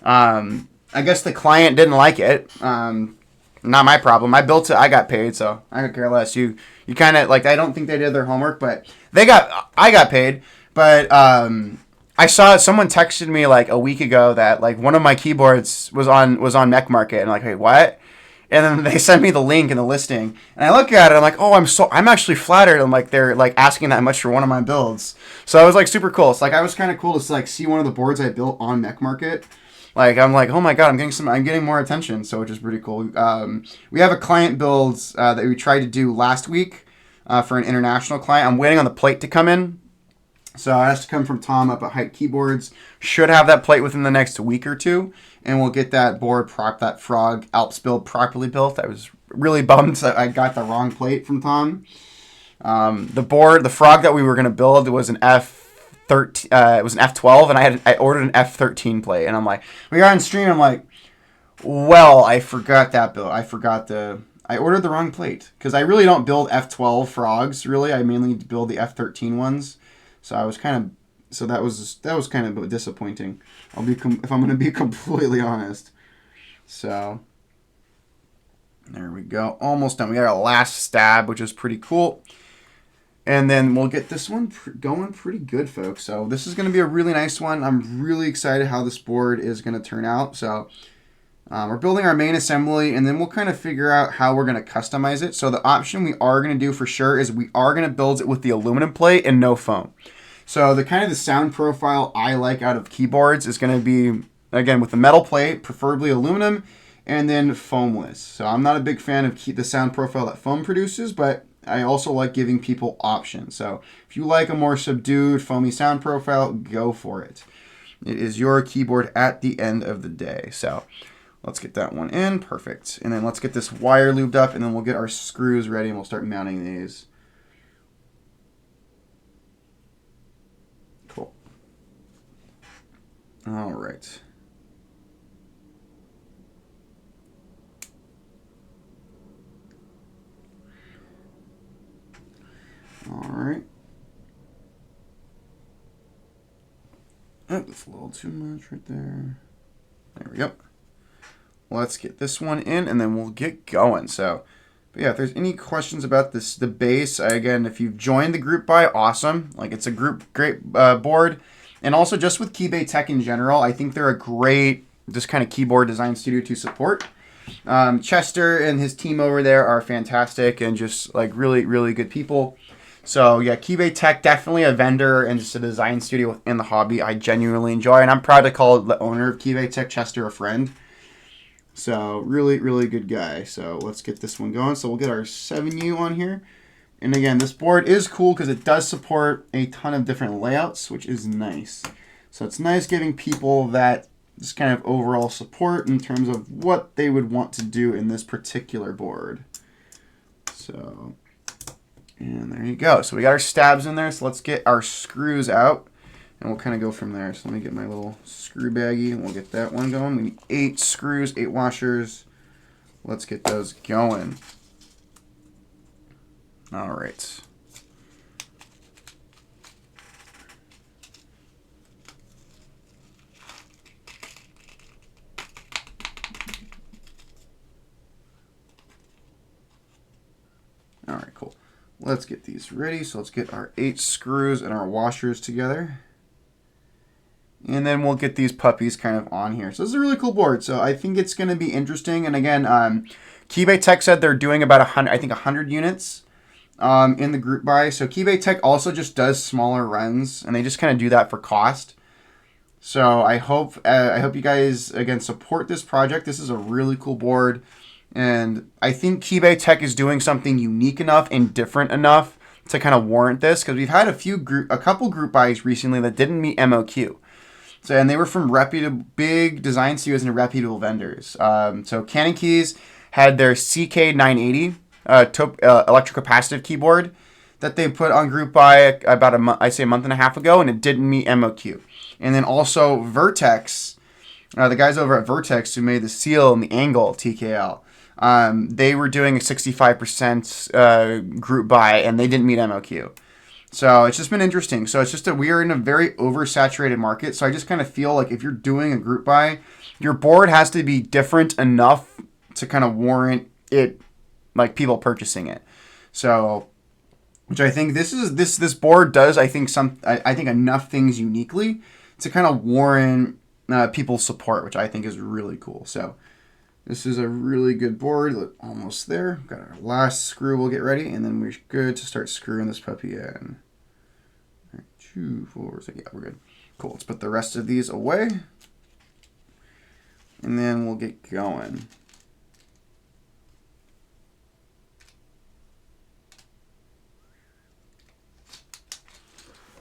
I guess the client didn't like it. Not my problem. I built it. I got paid, so I could care less. You kind of like, I don't think they did their homework, but I got paid. But I saw someone texted me like a week ago that like one of my keyboards was on Mech Market, and I'm like, hey, what? And then they sent me the link and the listing, and I look at it. I'm like, oh, I'm actually flattered. I'm like, they're like asking that much for one of my builds. So it was like super cool. It's like I was kind of cool to like see one of the boards I built on Mech Market. Like I'm like, oh my god, I'm getting more attention. So which is pretty cool. We have a client build that we tried to do last week for an international client. I'm waiting on the plate to come in. So it has to come from Tom up at Hype Keyboards. Should have that plate within the next week or 2, and we'll get that that Frog Alps build properly built. I was really bummed that I got the wrong plate from Tom. The Frog that we were going to build was an F13. It was an F12, and I ordered an F13 plate, and I'm like, we got on stream. I'm like, well, I forgot that build. I ordered the wrong plate because I really don't build F12 Frogs. Really, I mainly build the F13 ones. So that was kind of disappointing. If I'm going to be completely honest. So there we go, almost done. We got our last stab, which is pretty cool, and then we'll get this one going pretty good, folks. So this is going to be a really nice one. I'm really excited how this board is going to turn out. So we're building our main assembly, and then we'll kind of figure out how we're going to customize it. So the option we are going to do for sure is we are going to build it with the aluminum plate and no foam. So the sound profile I like out of keyboards is going to be, again, with the metal plate, preferably aluminum, and then foamless. So I'm not a big fan of the sound profile that foam produces, but I also like giving people options. So if you like a more subdued, foamy sound profile, go for it. It is your keyboard at the end of the day. So let's get that one in. Perfect. And then let's get this wire lubed up, and then we'll get our screws ready, and we'll start mounting these. All right. Oh, that's a little too much right there. There we go. Let's get this one in, and then we'll get going. So, but yeah, if there's any questions about this, the base, again, if you've joined the group buy, awesome. Like, it's a great board. And also, just with KeyBay Tech in general, I think they're a great, just kind of keyboard design studio to support. Chester and his team over there are fantastic and just, like, really, really good people. So, yeah, KeyBay Tech, definitely a vendor and just a design studio within the hobby I genuinely enjoy. And I'm proud to call the owner of KeyBay Tech, Chester, a friend. So, really, really good guy. So, let's get this one going. So, we'll get our 7U on here. And again, this board is cool because it does support a ton of different layouts, which is nice. So, it's nice giving people that just kind of overall support in terms of what they would want to do in this particular board. So, and there you go. So, we got our stabs in there. So, let's get our screws out. And we'll kind of go from there. So let me get my little screw baggie, and we'll get that one going. We need 8 screws, 8 washers. Let's get those going. All right. All right, cool. Let's get these ready. So let's get our 8 screws and our washers together. And then we'll get these puppies kind of on here. So this is a really cool board. So I think it's going to be interesting. And again, KeyBay Tech said they're doing about 100 units in the group buy. So KeyBay Tech also just does smaller runs, and they just kind of do that for cost. So I hope you guys again support this project. This is a really cool board, and I think KeyBay Tech is doing something unique enough and different enough to kind of warrant this, because we've had a couple group buys recently that didn't meet MOQ. So, and they were from reputable, big design studios and reputable vendors. So Canon Keys had their CK980 electrocapacitive keyboard that they put on group buy about a month and a half ago, and it didn't meet MOQ. And then also Vertex, the guys over at Vertex who made the seal and the angle TKL, they were doing a 65% group buy, and they didn't meet MOQ. So it's just been interesting. So it's just that we are in a very oversaturated market. So I just kind of feel like if you're doing a group buy, your board has to be different enough to kind of warrant it, like people purchasing it. So, which I think this board does. I think enough things uniquely to kind of warrant people's support, which I think is really cool. So this is a really good board. Look, almost there. Got our last screw. We'll get ready, and then we're good to start screwing this puppy in. 2, 4, so yeah, we're good. Cool. Let's put the rest of these away, and then we'll get going.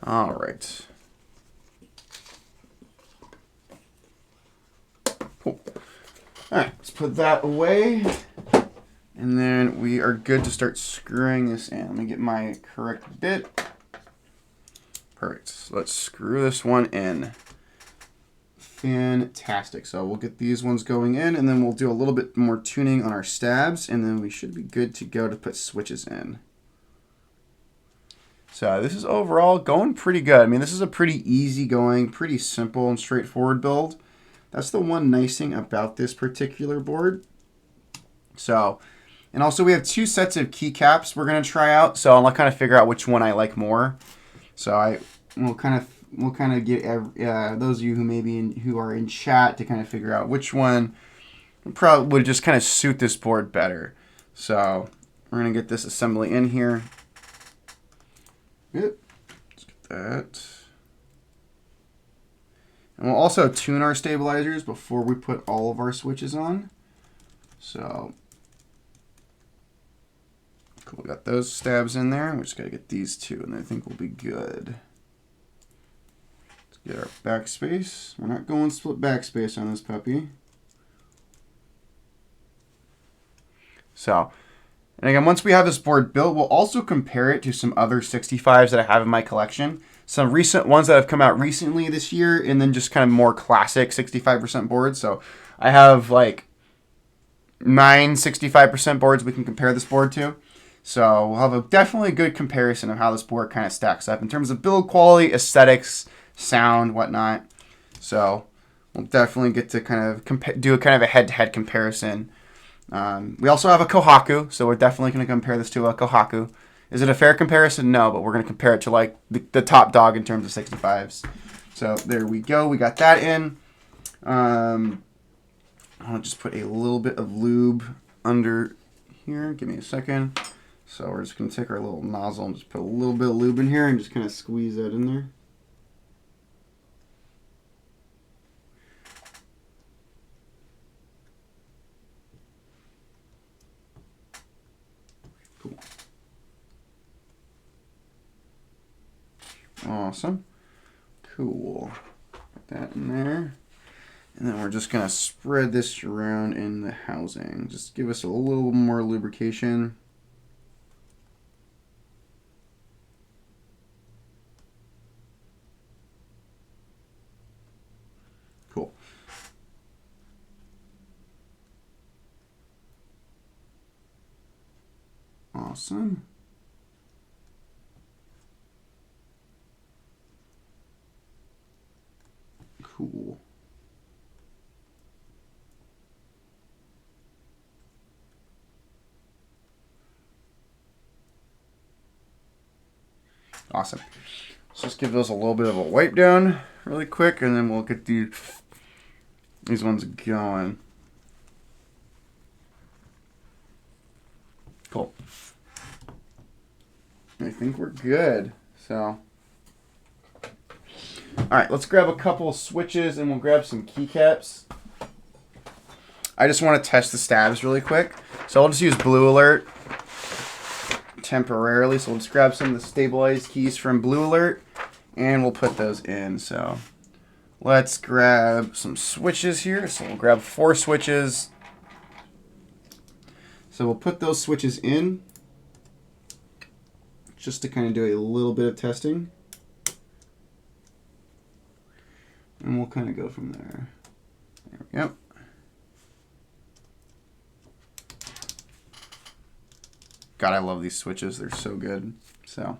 All right. Cool. All right, let's put that away, and then we are good to start screwing this in. Let me get my correct bit. Perfect. So let's screw this one in. Fantastic. So we'll get these ones going in, and then we'll do a little bit more tuning on our stabs, and then we should be good to go to put switches in. So this is overall going pretty good. I mean, this is a pretty easy going, pretty simple and straightforward build. That's the one nice thing about this particular board. So, and also we have 2 sets of keycaps we're going to try out. So I'll kind of figure out which one I like more. So we'll kind of get those of you who are in chat to kind of figure out which one probably would just kind of suit this board better. So we're going to get this assembly in here. Good. Let's get that. And we'll also tune our stabilizers before we put all of our switches on. So cool, we got those stabs in there. We just gotta get these 2, and I think we'll be good. Let's get our backspace. We're not going split backspace on this puppy. So, and again, once we have this board built, we'll also compare it to some other 65s that I have in my collection. Some recent ones that have come out recently this year, and then just kind of more classic 65% boards. So I have like 9 65% boards we can compare this board to. So we'll have a definitely good comparison of how this board kind of stacks up in terms of build quality, aesthetics, sound, whatnot. So we'll definitely get to kind of do a kind of a head-to-head comparison. We also have a Kohaku, so we're definitely going to compare this to a Kohaku. Is it a fair comparison? No, but we're going to compare it to like the top dog in terms of 65s. So there we go. We got that in. I'll just put a little bit of lube under here. Give me a second. So we're just going to take our little nozzle and just put a little bit of lube in here and just kind of squeeze that in there. Cool. Awesome. Cool. Put that in there. And then we're just going to spread this around in the housing. Just give us a little more lubrication. Cool. Awesome. Cool. Awesome. Let's just give those a little bit of a wipe down really quick, and then we'll get these ones going. Cool. I think we're good. So, all right, let's grab a couple of switches, and we'll grab some keycaps. I just want to test the stabs really quick, so I'll just use Blue Alert temporarily. So we'll just grab some of the stabilized keys from Blue Alert, and we'll put those in. So let's grab some switches here. So we'll grab 4 switches. So we'll put those switches in just to kind of do a little bit of testing. And we'll kind of go from there. There we go. God, I love these switches. They're so good. So,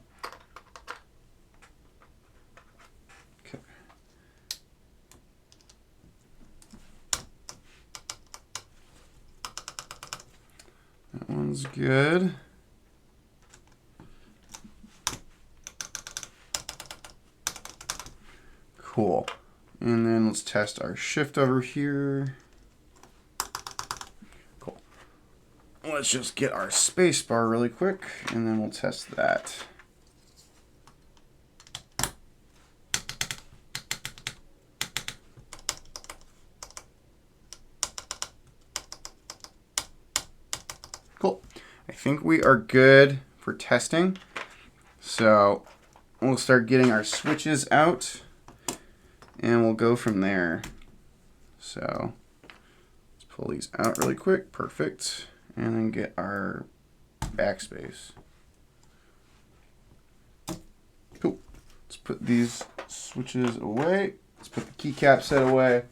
okay. That one's good. Cool. And then let's test our shift over here. Cool. Let's just get our space bar really quick, and then we'll test that. Cool. I think we are good for testing. So we'll start getting our switches out, and we'll go from there. So let's pull these out really quick. Perfect. And then get our backspace. Cool. Let's put these switches away. Let's put the keycap set away.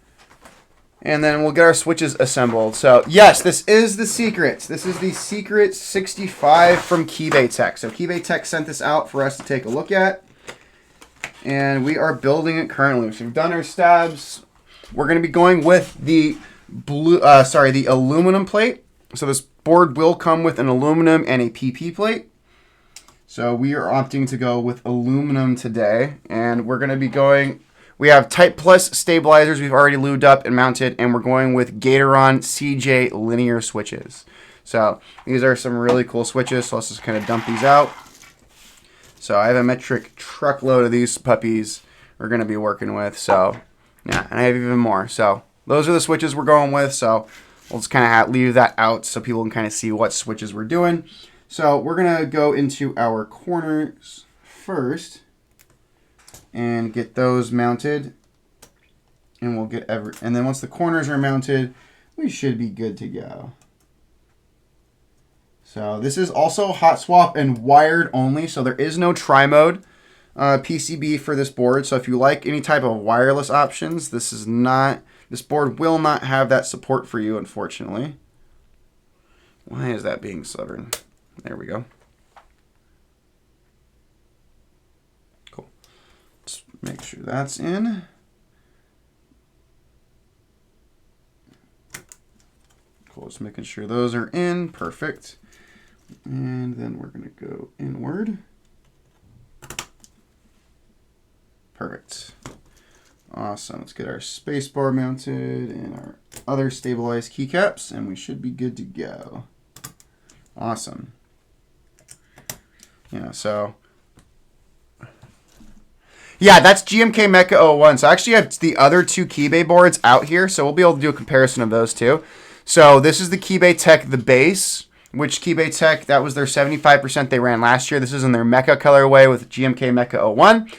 And then we'll get our switches assembled. So yes, this is the secret. This is the secret 65 from KeyBay Tech. So KeyBay Tech sent this out for us to take a look at. And we are building it currently. So we've done our stabs. We're going to be going with the the aluminum plate. So this board will come with an aluminum and a PP plate. So we are opting to go with aluminum today. And we're going to be going, we have Type Plus stabilizers we've already lubed up and mounted. And we're going with Gatoron CJ linear switches. So these are some really cool switches. So let's just kind of dump these out. So I have a metric truckload of these puppies we're going to be working with. So yeah, and I have even more. So those are the switches we're going with. So we'll just kind of leave that out so people can kind of see what switches we're doing. So we're going to go into our corners first and get those mounted. And we'll get and then once the corners are mounted, we should be good to go. So this is also hot swap and wired only. So there is no tri-mode PCB for this board. So if you like any type of wireless options, this board will not have that support for you, unfortunately. Why is that being stubborn? There we go. Cool. Let's make sure that's in. just making sure those are in. Perfect. And then we're going to go inward. Perfect. Awesome. Let's get our spacebar mounted and our other stabilized keycaps, and we should be good to go. Awesome. Yeah, so... yeah, that's GMK Mecha 01. So I actually have the other two KeyBay boards out here, so we'll be able to do a comparison of those two. So this is the KeyBay Tech, the base, which KeyBay Tech, that was their 75% they ran last year. This is in their Mecha colorway with GMK Mecha 01.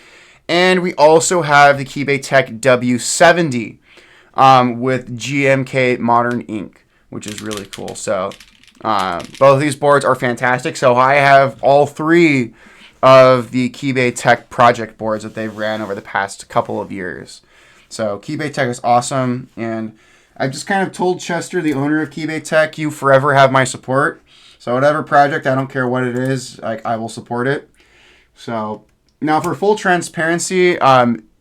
And we also have the KeyBay Tech W70 with GMK Modern Ink, which is really cool. So both of these boards are fantastic. So I have all three of the KeyBay Tech project boards that they've ran over the past couple of years. So KeyBay Tech is awesome. And I've just kind of told Chester, the owner of KeyBay Tech, you forever have my support. So whatever project, I don't care what it is, like I will support it. So... now, for full transparency,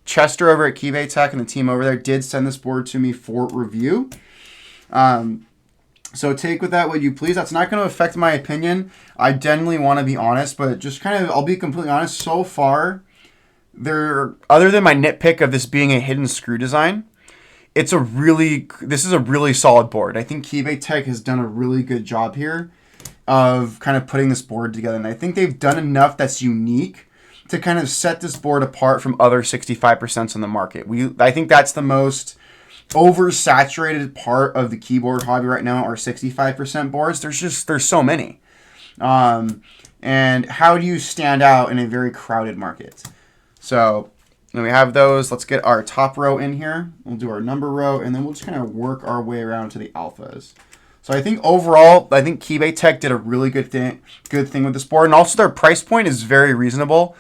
Chester over at KeyBay Tech and the team over there did send this board to me for review. So take with that what you please. That's not going to affect my opinion. I genuinely want to be honest, but just kind of, I'll be completely honest. So far, other than my nitpick of this being a hidden screw design, this is a really solid board. I think KeyBay Tech has done a really good job here of kind of putting this board together. And I think they've done enough that's unique to kind of set this board apart from other 65% on the market. I think that's the most oversaturated part of the keyboard hobby right now are 65% boards. There's so many. And how do you stand out in a very crowded market? So then we have those. Let's get our top row in here. We'll do our number row, and then we'll just kind of work our way around to the alphas. So I think overall, KeyBay Tech did a really good thing with this board, and also their price point is very reasonable.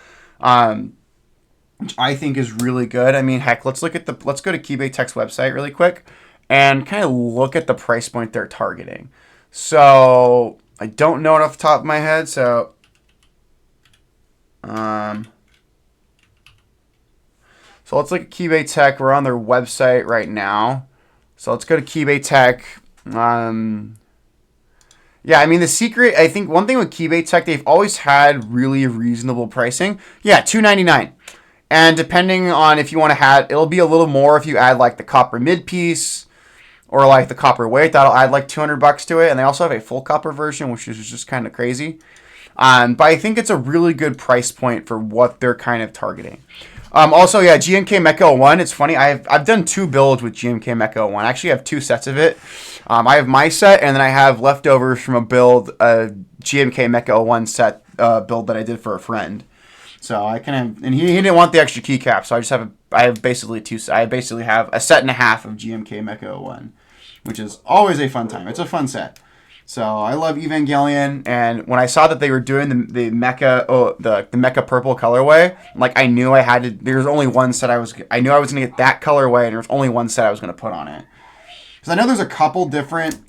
Which I think is really good. I mean, heck, let's go to KeyBay Tech's website really quick and kind of look at the price point they're targeting. So I don't know it off the top of my head. So, so let's look at KeyBay Tech. We're on their website right now. So let's go to KeyBay Tech. Yeah, I mean, the secret, I think one thing with KeyBay Tech, they've always had really reasonable pricing. Yeah, $299. And depending on if you want to add, it'll be a little more if you add like the copper mid piece or like the copper weight. That'll add like $200 to it. And they also have a full copper version, which is just kind of crazy. But I think it's a really good price point for what they're kind of targeting. Also, yeah, GMK Mecha 01. It's funny. I've done 2 builds with GMK Mecha 01. I actually have 2 sets of it. I have my set, and then I have leftovers from a build, GMK Mecha 01 set build that I did for a friend. So I kind of, and he didn't want the extra keycap, so I basically have a set and a half of GMK Mecha 01, which is always a fun time. It's a fun set. So I love Evangelion, and when I saw that they were doing the Mecha, the Mecha purple colorway, like I knew I had to. There's only one set I knew I was gonna get that colorway, and there was only one set I was gonna put on it. Because I know there's a couple different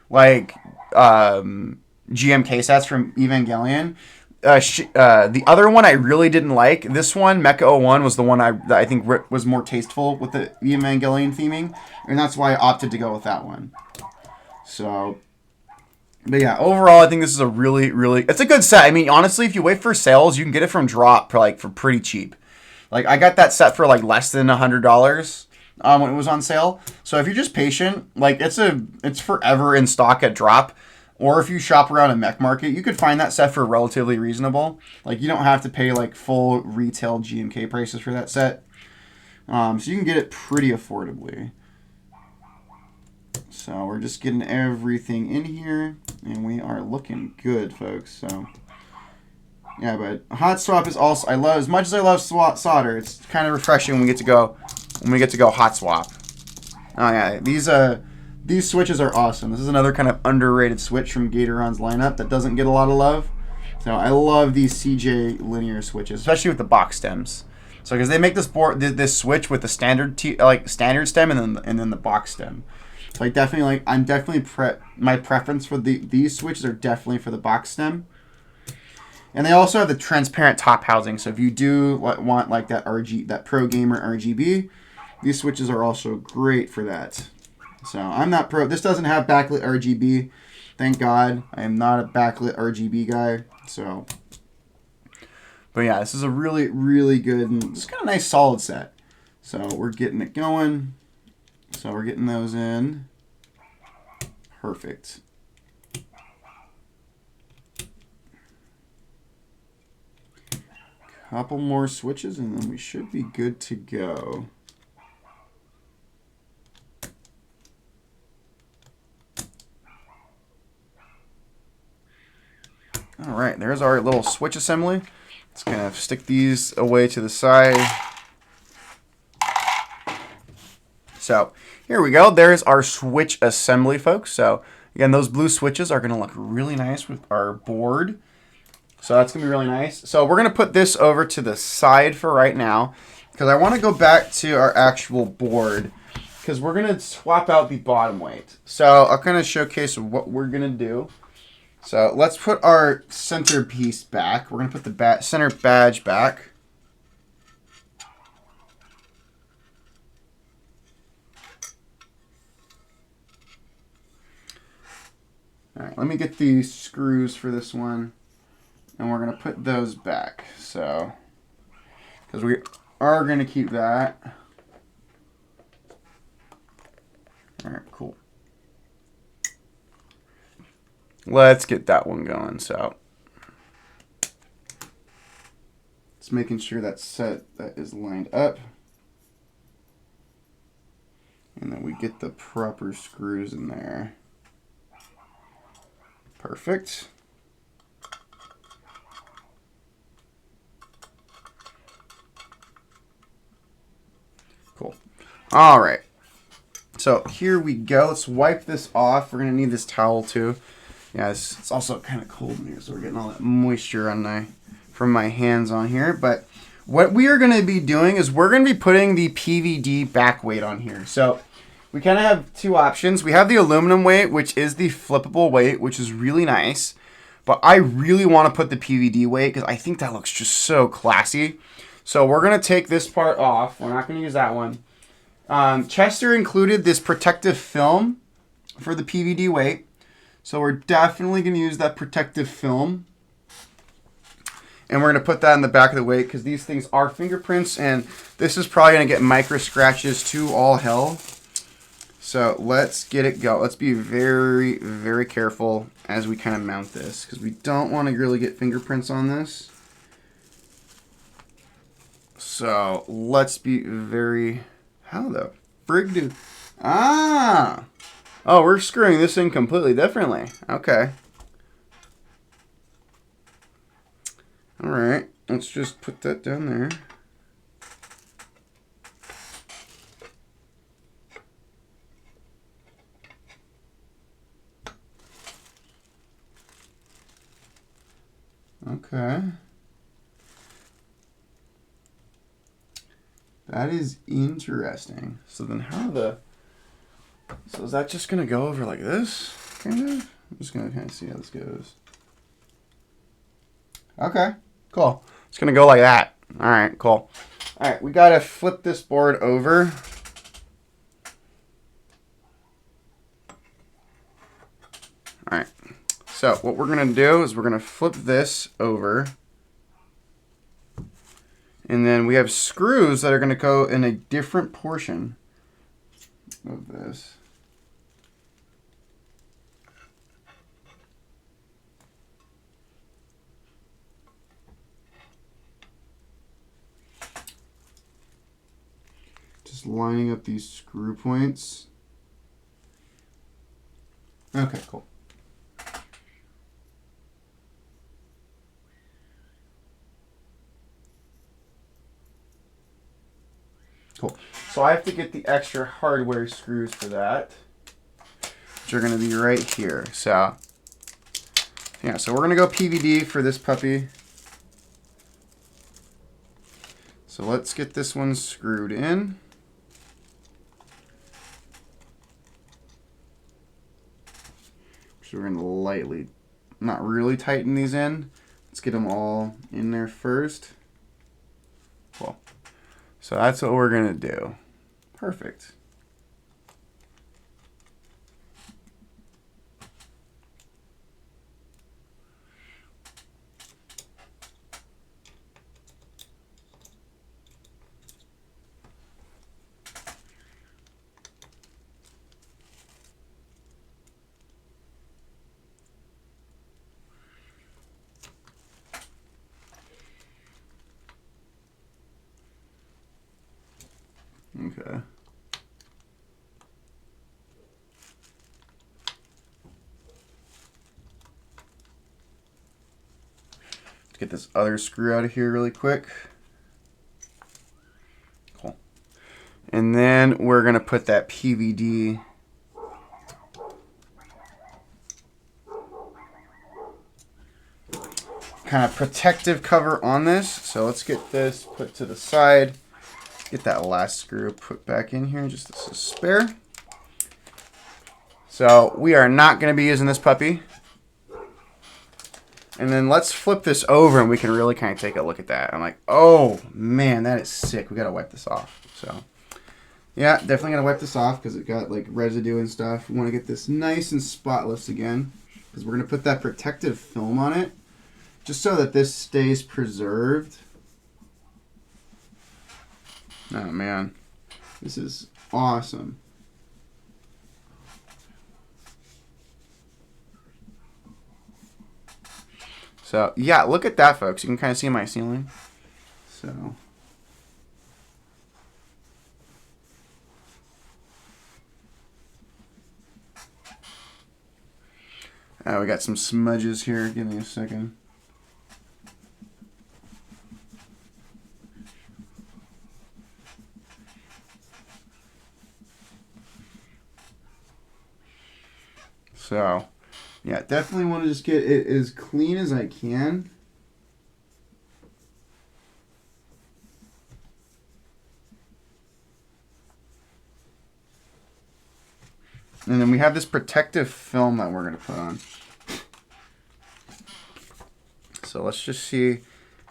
like GMK sets from Evangelion. The other one I really didn't like. This one, Mecha 01, was the one that I think was more tasteful with the Evangelion theming, and that's why I opted to go with that one. So. But yeah, overall, I think this is a it's a good set. I mean, honestly, if you wait for sales, you can get it from Drop for pretty cheap. Like, I got that set for less than $100 when it was on sale. So if you're just patient, it's forever in stock at Drop. Or if you shop around a mech market, you could find that set for relatively reasonable. Like, you don't have to pay full retail GMK prices for that set. So you can get it pretty affordably. So we're just getting everything in here, and we are looking good, folks. So yeah, but hot swap is also as much as I love solder. It's kind of refreshing when we get to go hot swap. Oh yeah, these switches are awesome. This is another kind of underrated switch from Gatoron's lineup that doesn't get a lot of love. So I love these CJ linear switches, especially with the box stems. So because they make this switch with the standard standard stem and then the box stem. So my preference for these switches are definitely for the box stem. And they also have the transparent top housing. So if you do want that Pro Gamer RGB, these switches are also great for that. So I'm not pro. This doesn't have backlit RGB. Thank God. I am not a backlit RGB guy. So, but yeah, this is a really, really good and it's kind of nice solid set. So we're getting it going. So we're getting those in. Perfect. Couple more switches and then we should be good to go. All right, there's our little switch assembly. Let's kind of stick these away to the side. So here we go. There's our switch assembly, folks. So again, those blue switches are going to look really nice with our board. So that's going to be really nice. So we're going to put this over to the side for right now because I want to go back to our actual board because we're going to swap out the bottom weight. So I'll kind of showcase what we're going to do. So let's put our center piece back. We're going to put the center badge back. All right, let me get these screws for this one. And we're going to put those back. So, because we are going to keep that. All right, cool. Let's get that one going. So, just making sure that is lined up. And then we get the proper screws in there. Perfect. Cool. All right. So here we go. Let's wipe this off. We're going to need this towel too. Yeah, it's also kind of cold in here, so we're getting all that moisture on from my hands on here. But what we are going to be doing is we're going to be putting the PVD back weight on here. So we kind of have two options. We have the aluminum weight, which is the flippable weight, which is really nice. But I really want to put the PVD weight because I think that looks just so classy. So we're going to take this part off. We're not going to use that one. Chester included this protective film for the PVD weight. So we're definitely going to use that protective film. And we're going to put that in the back of the weight because these things are fingerprints. And this is probably going to get micro scratches to all hell. So let's get it go. Let's be very, very careful as we kind of mount this because we don't want to really get fingerprints on this. So let's be very... How the frig do... Ah! Oh, we're screwing this in completely differently. Okay. All right. Let's just put that down there. Okay. That is interesting. So then how the... So is that just going to go over like this? Kind of? I'm just going to kind of see how this goes. Okay. Cool. It's going to go like that. All right. Cool. All right. We got to flip this board over. All right. So what we're going to do is we're going to flip this over. And then we have screws that are going to go in a different portion of this. Just lining up these screw points. Okay, cool. Cool. So I have to get the extra hardware screws for that, which are going to be right here. So, yeah, so we're going to go PVD for this puppy. So let's get this one screwed in. So we're going to lightly, not really tighten these in. Let's get them all in there first. Cool. So that's what we're going to do. Perfect. Okay. Let's get this other screw out of here really quick. Cool. And then we're going to put that PVD kind of protective cover on this. So let's get this put to the side. Get that last screw put back in here just as a spare. So we are not going to be using this puppy. And then let's flip this over and we can really kind of take a look at that. I'm like, oh man, that is sick. We got to wipe this off. So yeah, definitely going to wipe this off because it got like residue and stuff. We want to get this nice and spotless again because we're going to put that protective film on it just so that this stays preserved. Oh man, this is awesome. So yeah, look at that, folks. You can kind of see my ceiling. So we got some smudges here. Give me a second. So, yeah, definitely want to just get it as clean as I can. And then we have this protective film that we're going to put on. So let's just see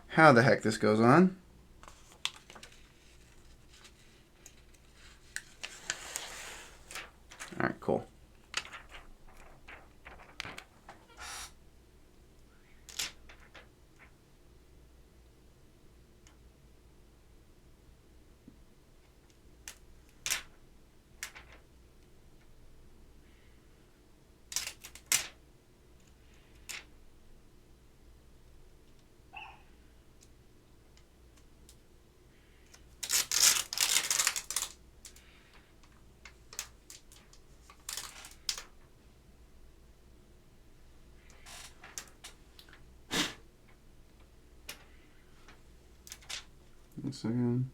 how the heck this goes on. All right, cool. One second.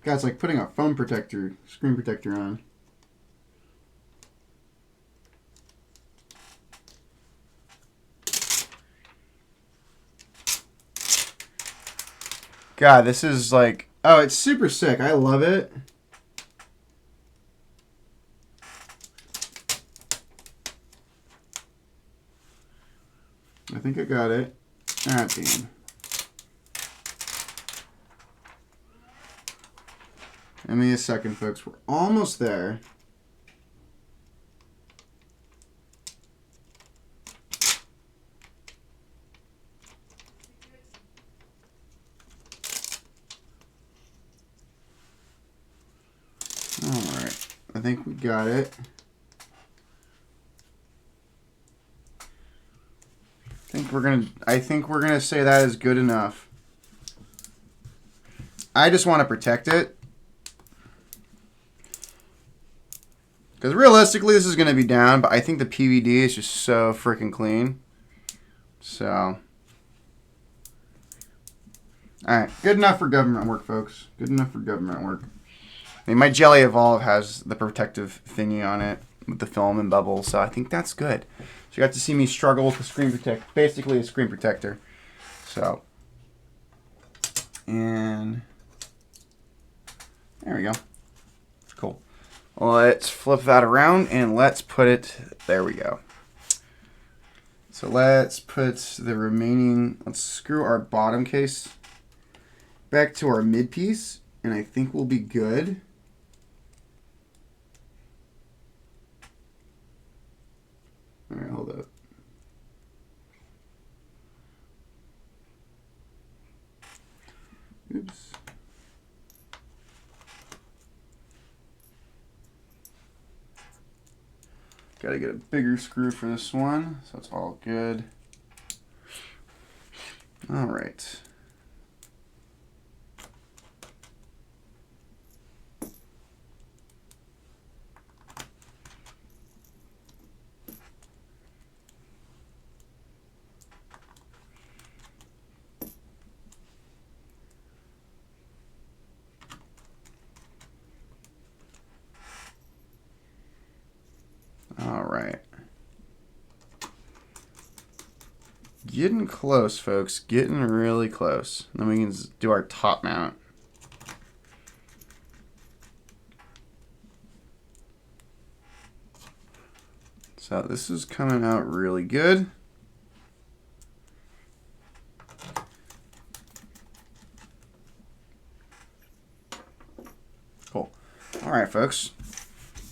God, it's like putting a phone protector, screen protector on. God, this is like, oh, it's super sick. I love it. I think I got it. Ah, damn. Give me a second, folks. We're almost there. All right. I think we got it. I think we're gonna say that is good enough. I just want to protect it. Because realistically, this is going to be down, but I think the PVD is just so freaking clean. So, alright, good enough for government work, folks. Good enough for government work. I mean, my Jelly Evolve has the protective thingy on it with the film and bubbles, so I think that's good. So you got to see me struggle with the screen protector, basically a screen protector. So, and there we go. Cool. Let's flip that around and let's put it, there we go. So let's put the remaining, let's screw our bottom case back to our mid piece, and I think we'll be good. All right, hold up. Oops. Got to get a bigger screw for this one, so it's all good. All right. All right. Getting close, folks. Getting really close. Then we can do our top mount. So this is coming out really good. Cool. All right, folks.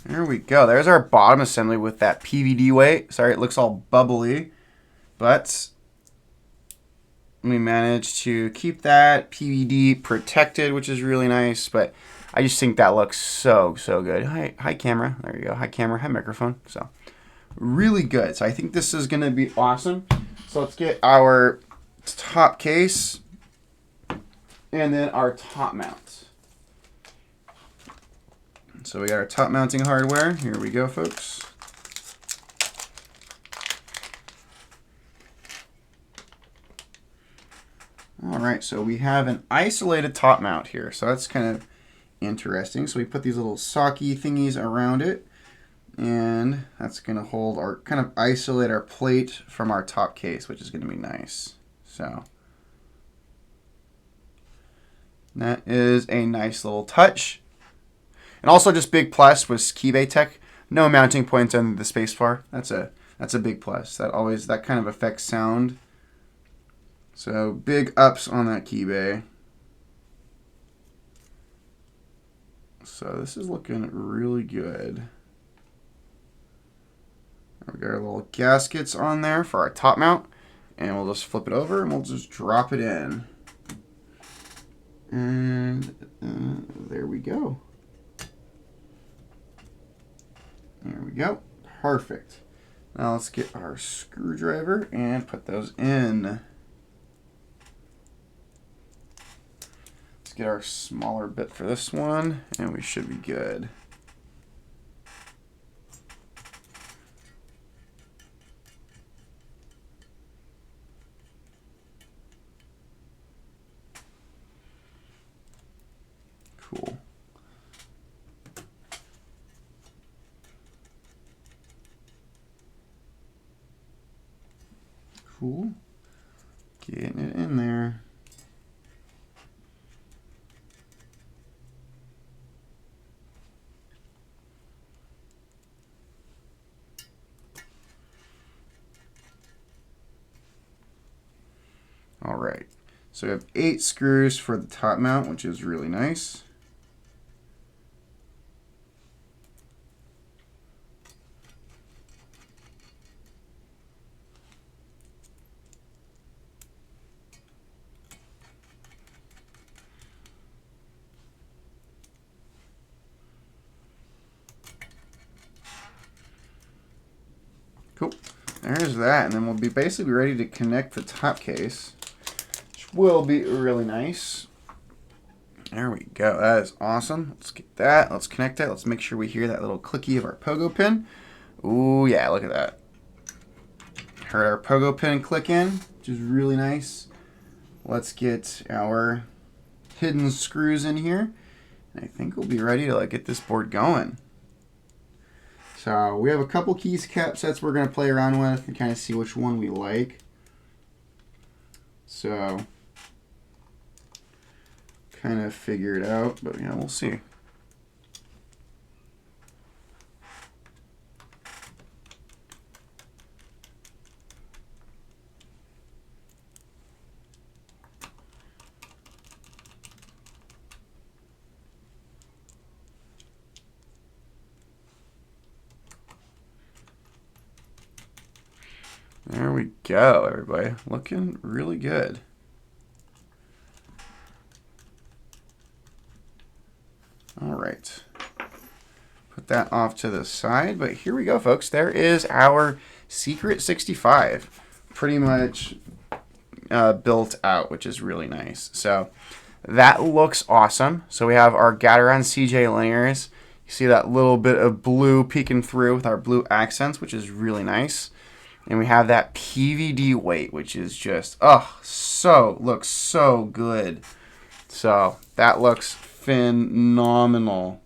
There we go. There's our bottom assembly with that PVD weight. Sorry, it looks all bubbly, but we managed to keep that PVD protected, which is really nice. But I just think that looks so good. Hi camera. There you go. Hi camera. Hi microphone. So really good. So I think this is gonna be awesome. So let's get our top case and then our top mount. So we got our top mounting hardware. Here we go, folks. All right, so we have an isolated top mount here. So that's kind of interesting. So we put these little socky thingies around it, and that's gonna hold our, kind of isolate our plate from our top case, which is gonna be nice. So that is a nice little touch. And also just big plus was KeyBay tech. No mounting points under the spacebar. That's a big plus. That kind of affects sound. So big ups on that KeyBay. So this is looking really good. We got our little gaskets on there for our top mount. And we'll just flip it over and we'll just drop it in. And there we go. There we go. Perfect. Now let's get our screwdriver and put those in. Let's get our smaller bit for this one, and we should be good. Cool. Cool. Getting it in there. All right. So we have 8 screws for the top mount, which is really nice. Cool. There's that, and then we'll be basically ready to connect the top case, which will be really nice. There we go. That is awesome. Let's get that. Let's connect it. Let's make sure we hear that little clicky of our pogo pin. Ooh, yeah, look at that. Heard our pogo pin click in, which is really nice. Let's get our hidden screws in here, and I think we'll be ready to get this board going. So we have a couple keys cap sets we're going to play around with and kind of see which one we like. So kind of figure it out, but yeah, we'll see. There we go, everybody. Looking really good. All right. Put that off to the side. But here we go, folks. There is our Secret 65. Pretty much built out, which is really nice. So that looks awesome. So we have our Gateron CJ linears. You see that little bit of blue peeking through with our blue accents, which is really nice. And we have that PVD weight, which is just, looks so good. So that looks phenomenal.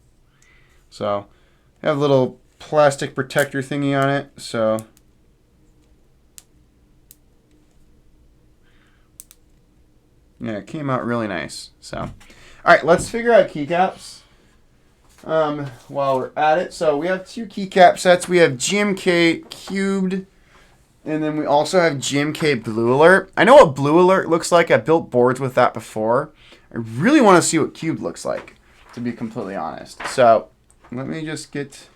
So I have a little plastic protector thingy on it. So yeah, it came out really nice. So, all right, let's figure out keycaps while we're at it. So we have 2 keycap sets. We have GMK cubed, and then we also have GMK Blue Alert. I know what Blue Alert looks like. I built boards with that before. I really want to see what cubed looks like, to be completely honest. So let me just get...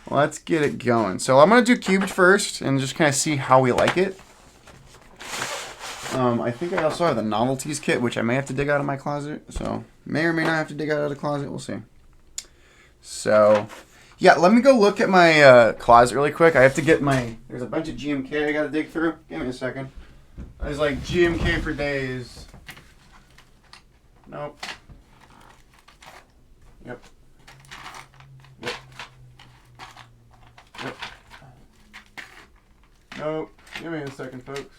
Let's get it going. So I'm going to do cubed first and just kind of see how we like it. I think I also have the novelties kit, which I may have to dig out of my closet. So may or may not have to dig out of the closet. We'll see. So yeah, let me go look at my closet really quick. I have to get my... There's a bunch of GMK I got to dig through. Give me a second. There's like GMK for days. Nope. Yep. Yep. Nope. Give me a second, folks.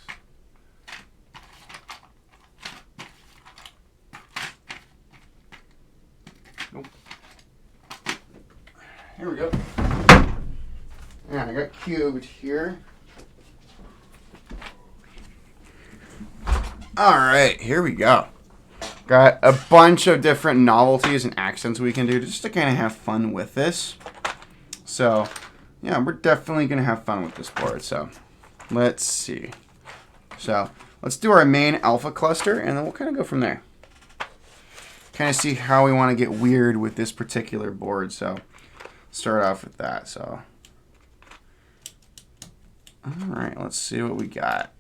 Nope. Here we go. Yeah, I got cubed here. Alright, here we go. Got a bunch of different novelties and accents we can do just to kind of have fun with this. So... yeah, we're definitely going to have fun with this board. So let's see. So let's do our main alpha cluster, and then we'll kind of go from there. Kind of see how we want to get weird with this particular board. So start off with that. So all right, let's see what we got.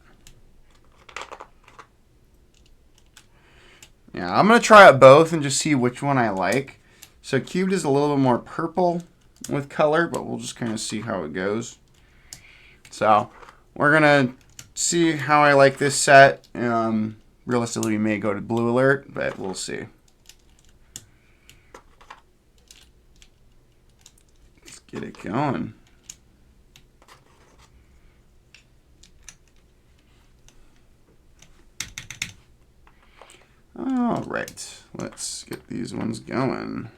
Yeah, I'm going to try out both and just see which one I like. So cubed is a little bit more purple with color, but we'll just kind of see how it goes. So we're gonna see how I like this set. Realistically, we may go to Blue Alert, but we'll see. Let's get it going. All right, let's get these ones going.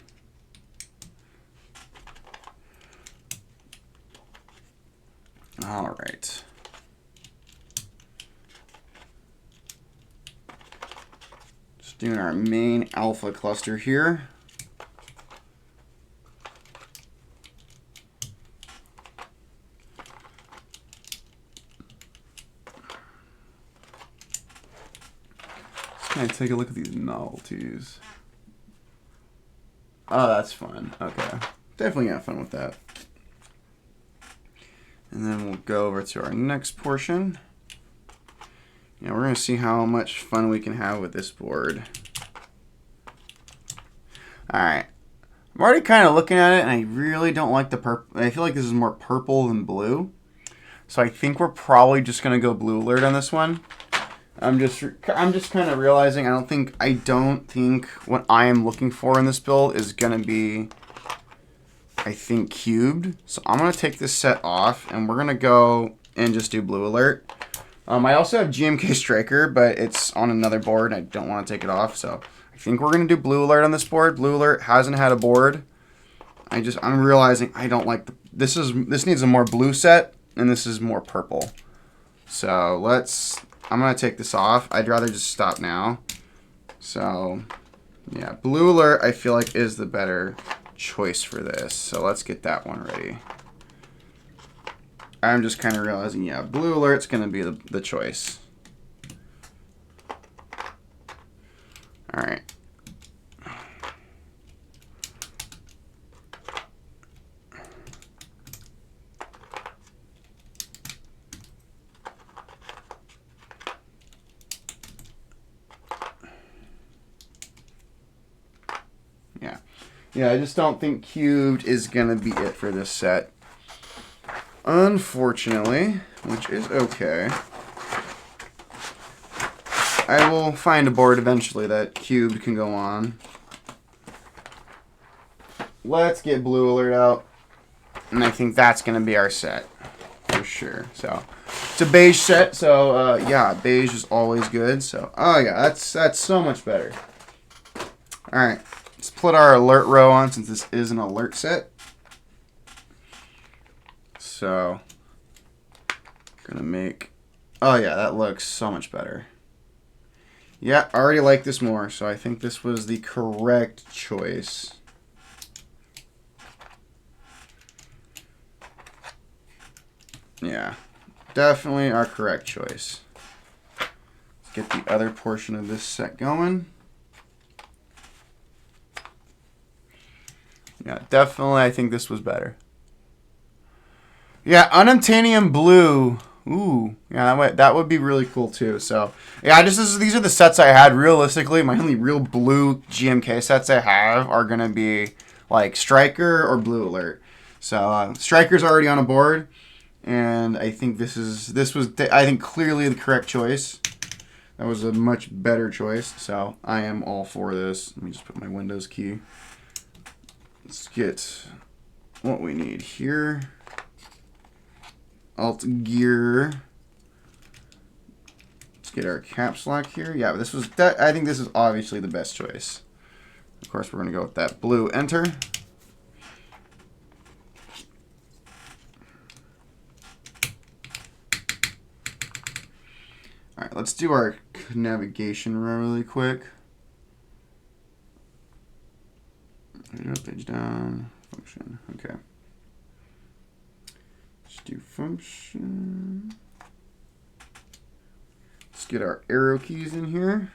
All right. Just doing our main alpha cluster here. Let's kind of take a look at these novelties. Oh, that's fun. Okay. Definitely got fun with that. And then we'll go over to our next portion. Yeah, we're going to see how much fun we can have with this board. Alright. I'm already kind of looking at it, and I really don't like the purple. I feel like this is more purple than blue. So I think we're probably just going to go Blue Alert on this one. I'm just kind of realizing I don't think what I am looking for in this build is going to be... I think cubed. So I'm going to take this set off, and we're going to go and just do Blue Alert. I also have GMK Striker, but it's on another board. I don't want to take it off, so I think we're going to do Blue Alert on this board. Blue Alert hasn't had a board. I'm realizing I don't like this needs a more blue set, and this is more purple. So I'm going to take this off. I'd rather just stop now. So yeah, Blue Alert I feel like is the better choice for this. So let's get that one ready. I'm just kind of realizing, yeah, Blue Alert's going to be the choice. All right. Yeah, I just don't think cubed is going to be it for this set. Unfortunately, which is okay. I will find a board eventually that cubed can go on. Let's get Blue Alert out. And I think that's going to be our set. For sure. So, it's a beige set. So, yeah, beige is always good. So, oh yeah, that's so much better. Alright. Let's put our alert row on since this is an alert set. So, gonna make... Oh yeah, that looks so much better. Yeah, I already like this more, so I think this was the correct choice. Yeah, definitely our correct choice. Let's get the other portion of this set going. Yeah, definitely I think this was better. Yeah, Unobtainium Blue. Ooh, yeah, that would be really cool too. So, yeah, these are the sets I had. Realistically, my only real blue GMK sets I have are going to be like Striker or Blue Alert. So, Striker's already on a board. And I think this was I think clearly the correct choice. That was a much better choice. So I am all for this. Let me just put my Windows key. Let's get what we need here. Alt gear. Let's get our caps lock here. Yeah, but I think this is obviously the best choice. Of course, we're gonna go with that blue enter. All right, let's do our navigation really quick. Page down, function, okay. Let's do function. Let's get our arrow keys in here.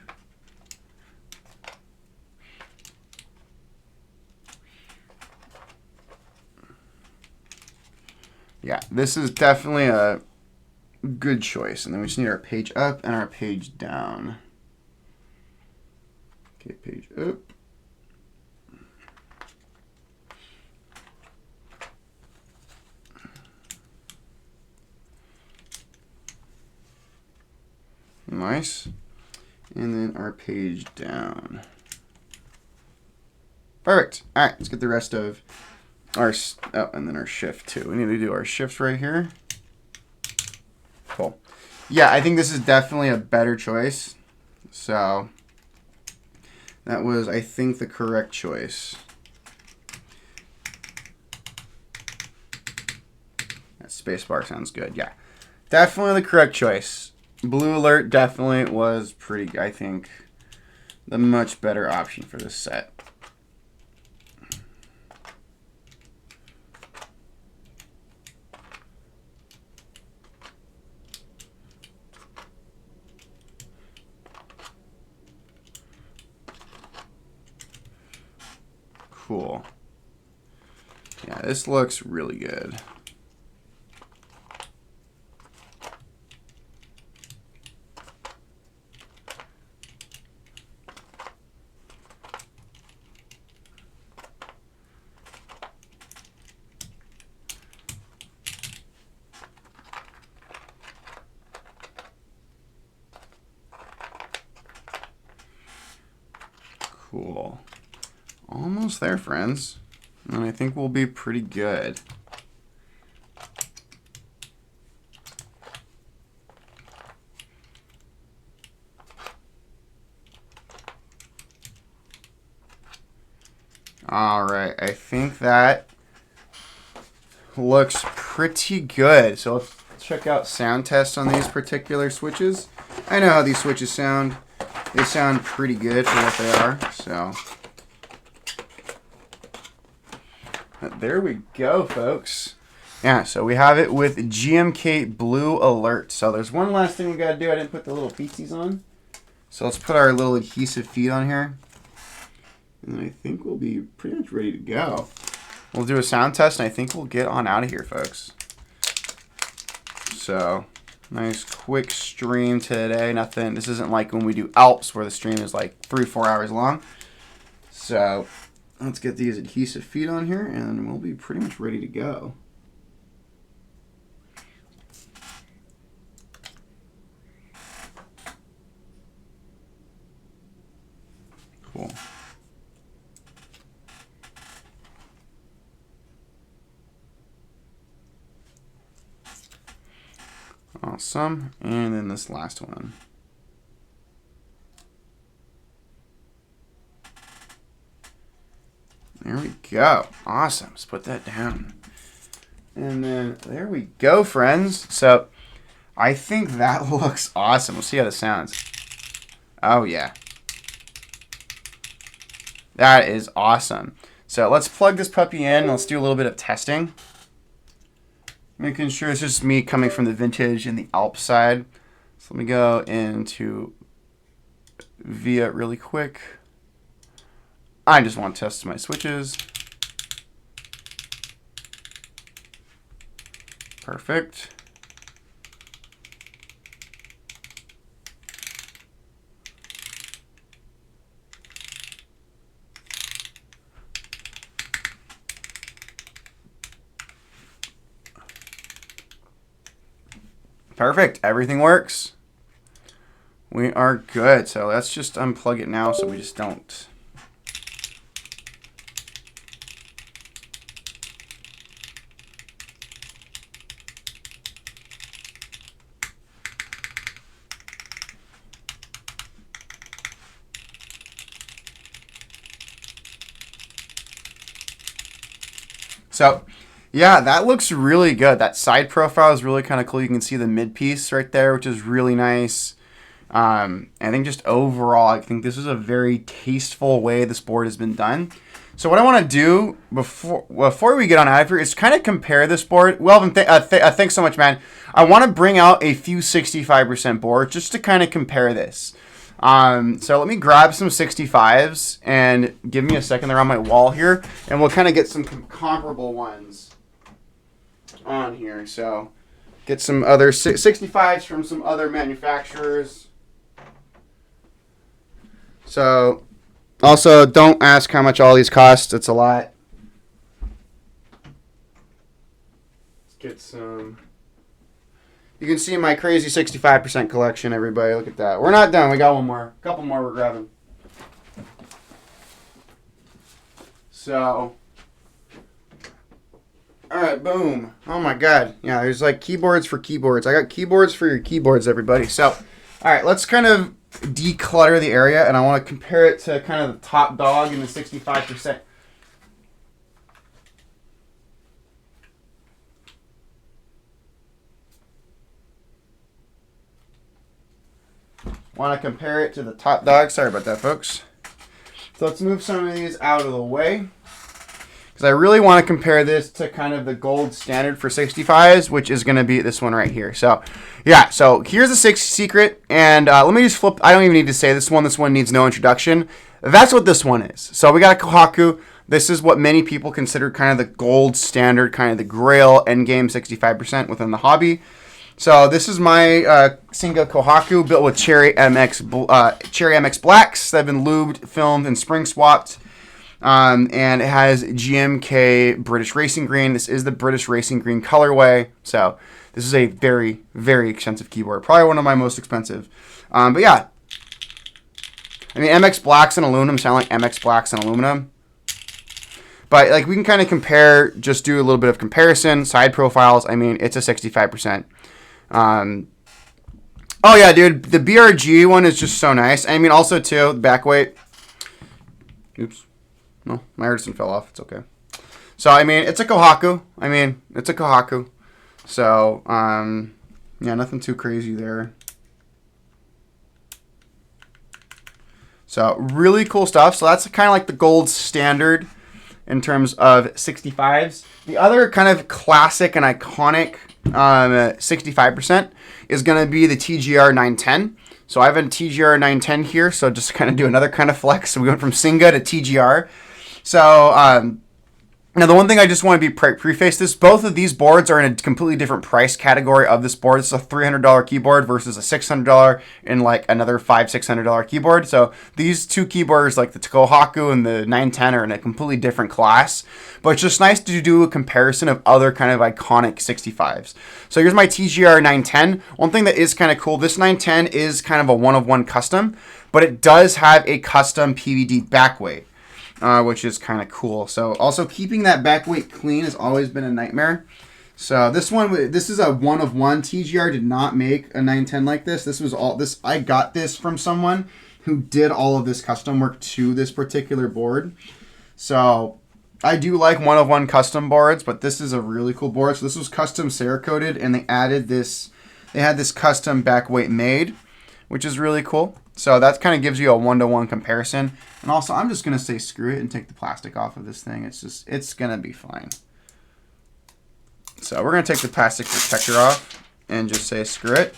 Yeah, this is definitely a good choice. And then we just need our page up and our page down. Okay, page up. Nice. And then our page down. Perfect. All right, let's get the rest of our, oh, and then our shift too. We need to do our shift right here. Cool. Yeah, I think this is definitely a better choice. So that was, I think, the correct choice. That spacebar sounds good. Yeah, definitely the correct choice. Blue Alert definitely was pretty, I think, the much better option for this set. Cool. Yeah, this looks really good. Cool. Almost there, friends. And I think we'll be pretty good. All right, I think that looks pretty good. So let's check out sound tests on these particular switches. I know how these switches sound. They sound pretty good for what they are. So there we go, folks. Yeah, so we have it with GMK Blue Alert. So there's one last thing we got to do. I didn't put the little feetsies on. So let's put our little adhesive feet on here. And I think we'll be pretty much ready to go. We'll do a sound test, and I think we'll get on out of here, folks. So, nice quick stream today. Nothing, this isn't like when we do Alps where the stream is like 3-4 hours long. So, let's get these adhesive feet on here, and we'll be pretty much ready to go. Cool. Awesome. And then this last one. There we go. Awesome. Let's put that down. And then there we go, friends. So I think that looks awesome. We'll see how this sounds. Oh, yeah. That is awesome. So let's plug this puppy in. Let's do a little bit of testing. Making sure it's just me coming from the vintage and the Alp side. So let me go into VIA really quick. I just want to test my switches. Perfect. Perfect. Everything works. We are good. So let's just unplug it now so we just don't. So, yeah, that looks really good. That side profile is really kind of cool. You can see the mid piece right there, which is really nice. I think just overall, I think this is a very tasteful way this board has been done. So what I want to do before we get on out of here is kind of compare this board. Well, thanks so much, man. I want to bring out a few 65% boards just to kind of compare this. So let me grab some 65s and give me a second. They're on my wall here, and we'll kind of get some comparable ones on here. So get some other 65s from some other manufacturers. So also don't ask how much all these cost. It's a lot. Let's get some. You can see my crazy 65% collection, everybody. Look at that. We're not done. We got one more. A couple more we're grabbing. So, all right, boom. Oh, my God. Yeah, there's like keyboards for keyboards. I got keyboards for your keyboards, everybody. So, all right, let's kind of declutter the area, and I want to compare it to kind of the top dog in the 65%. Want to compare it to the top dog. Sorry about that, folks. So let's move some of these out of the way, because I really want to compare this to kind of the gold standard for 65s, which is going to be this one right here. So yeah, so here's the sixth secret, and let me just flip. I don't even need to say this one. This one needs no introduction. That's what this one is. So we got a Kohaku. This is what many people consider kind of the gold standard, kind of the grail endgame 65% within the hobby. So this is my Singa Kohaku, built with Cherry MX blacks that have been lubed, filmed, and spring swapped. And it has GMK British Racing Green. This is the British Racing Green colorway. So this is a very, very expensive keyboard. Probably one of my most expensive. But yeah, I mean, MX blacks and aluminum sound like MX blacks and aluminum. But like we can kind of compare, just do a little bit of comparison, side profiles. I mean, it's a 65%. Oh yeah, dude, the BRG one is just so nice. I mean, also too, the back weight. Oops, no, my Edison fell off. It's okay. So I mean, it's a Kohaku. So yeah, nothing too crazy there. So really cool stuff. So that's kind of like the gold standard in terms of 65s. The other kind of classic and iconic 65% is going to be the TGR 910. So I have a TGR 910 here, so just kind of do another kind of flex. So we went from Singa to TGR. So Now, the one thing I just want to be preface this, both of these boards are in a completely different price category of this board. This is a $300 keyboard versus a $600 and like another $600 keyboard. So these two keyboards, like the Kohaku and the 910, are in a completely different class. But it's just nice to do a comparison of other kind of iconic 65s. So here's my TGR 910. One thing that is kind of cool, this 910 is kind of a one-of-one custom, but it does have a custom PVD back weight. Which is kind of cool. So also keeping that back weight clean has always been a nightmare. So this is a one-of-one. TGR did not make a 910 like this. I got this from someone who did all of this custom work to this particular board. So I do like one-of-one custom boards, but this is a really cool board. So this was custom Cerakoted, and they had this custom back weight made, which is really cool. So that kind of gives you a one-to-one comparison. And also, I'm just going to say screw it and take the plastic off of this thing. It's going to be fine. So we're going to take the plastic protector off and just say screw it.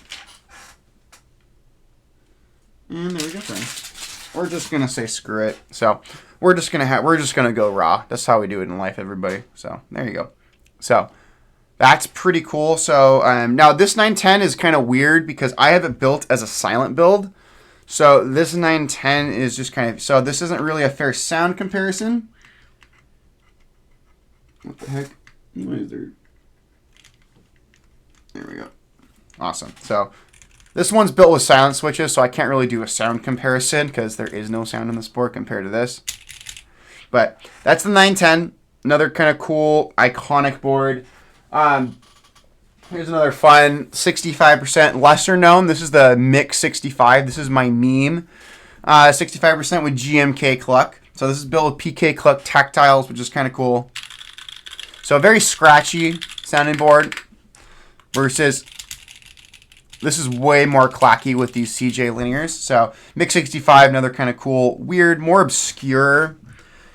And there we go, friends. We're just going to say screw it. So we're just going to go raw. That's how we do it in life, everybody. So there you go. So that's pretty cool. So now this 910 is kind of weird because I have it built as a silent build. So this 910 is just kind of, so this isn't really a fair sound comparison. What the heck? What is there? There we go. Awesome. So this one's built with silent switches, so I can't really do a sound comparison because there is no sound in this board compared to this. But that's the 910. Another kind of cool, iconic board. Here's another fun 65% lesser known. This is the Mix 65. This is my meme. 65% with GMK Cluck. So this is built with PK Cluck tactiles, which is kind of cool. So a very scratchy sounding board versus this is way more clacky with these CJ linears. So Mix 65, another kind of cool, weird, more obscure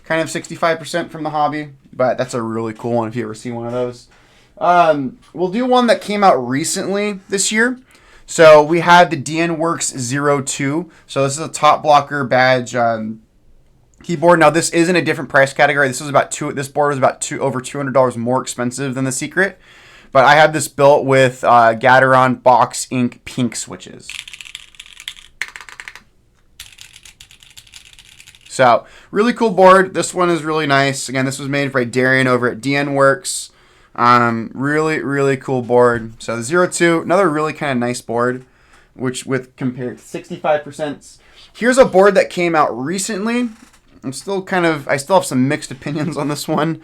kind of 65% from the hobby. But that's a really cool one if you ever see one of those. We'll do one that came out recently this year. So we had the DNWorks 02. So this is a top blocker badge keyboard. Now this is in a different price category. This board was about over $200 more expensive than the Secret. But I have this built with Gateron Box Ink pink switches. So really cool board. This one is really nice. Again, this was made by Darian over at DNWorks. Really cool board. So the 02, another really kind of nice board, which with compared to 65%. Here's a board that came out recently. I still have some mixed opinions on this one.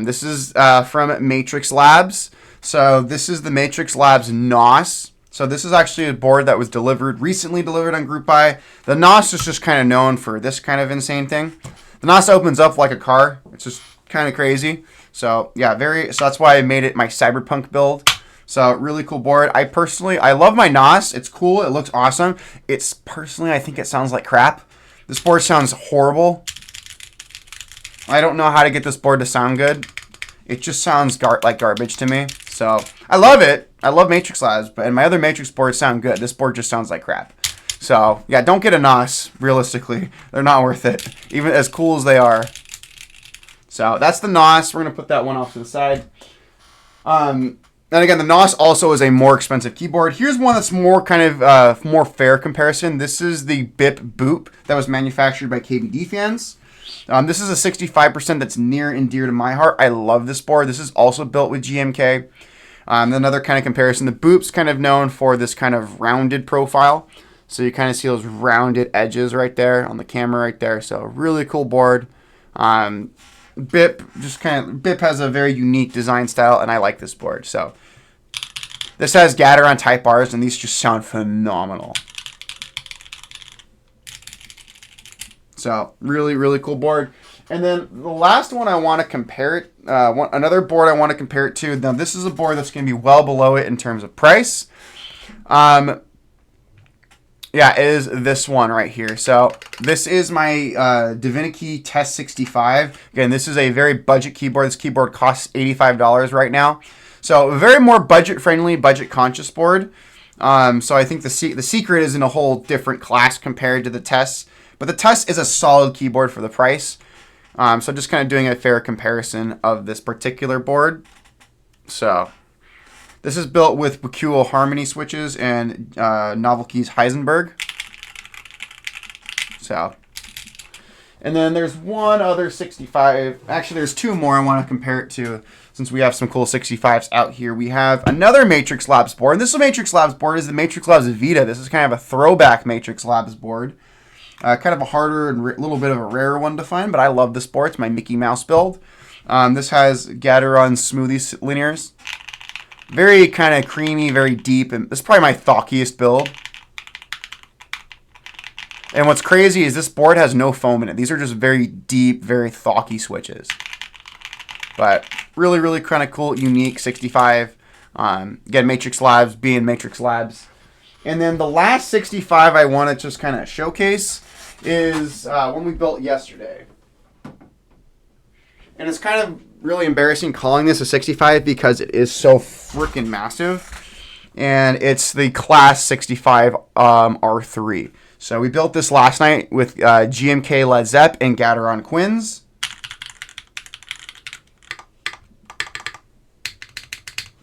This is from Matrix Labs. So this is the Matrix Labs NOS. So this is actually a board that was recently delivered on Group Buy. The NOS is just kind of known for this kind of insane thing. The NOS opens up like a car. It's just kind of crazy. So yeah, so that's why I made it my cyberpunk build. So really cool board. I love my NOS. It's cool. It looks awesome. I think it sounds like crap. This board sounds horrible. I don't know how to get this board to sound good. It just sounds like garbage to me. So I love it. I love Matrix Labs, and my other Matrix boards sound good. This board just sounds like crap. So yeah, don't get a NOS. Realistically, they're not worth it, even as cool as they are. So that's the NOS. We're gonna put that one off to the side. And again, the NOS also is a more expensive keyboard. Here's one that's more kind of more fair comparison. This is the BIP Boop that was manufactured by KBD fans. This is a 65% that's near and dear to my heart. I love this board. This is also built with GMK. Another kind of comparison. The Boop's kind of known for this kind of rounded profile. So you kind of see those rounded edges right there on the camera right there. So really cool board. BIP has a very unique design style, and I like this board. So this has Gateron Type R's, and these just sound phenomenal. So really cool board. And then the last one I want to compare it, another board I want to compare it to. Now this is a board that's going to be well below it in terms of price. Yeah, it is this one right here. So this is my Divinity Test 65. Again, this is a very budget keyboard. This keyboard costs $85 right now. So a very more budget-friendly, budget-conscious board. So I think the Secret is in a whole different class compared to the Test. But the Test is a solid keyboard for the price. So just kind of doing a fair comparison of this particular board. So this is built with Bakuo Harmony switches and Novel Keys Heisenberg. So, and then there's one other 65. Actually, there's two more I want to compare it to, since we have some cool 65s out here. We have another Matrix Labs board. And this Matrix Labs board is the Matrix Labs Vita. This is kind of a throwback Matrix Labs board. Kind of a harder and little bit of a rarer one to find, but I love this board. It's my Mickey Mouse build. This has Gateron Smoothie linears. Very kind of creamy, very deep, and this is probably my thockiest build. And what's crazy is this board has no foam in it. These are just very deep, very thocky switches. But really, really kind of cool, unique 65. Again, Matrix Labs being Matrix Labs. And then the last 65 I want to just kind of showcase is one we built yesterday. And it's kind of really embarrassing calling this a 65 because it is so freaking massive. And it's the Class 65 R3. So we built this last night with GMK Led Zepp and Gateron Quins.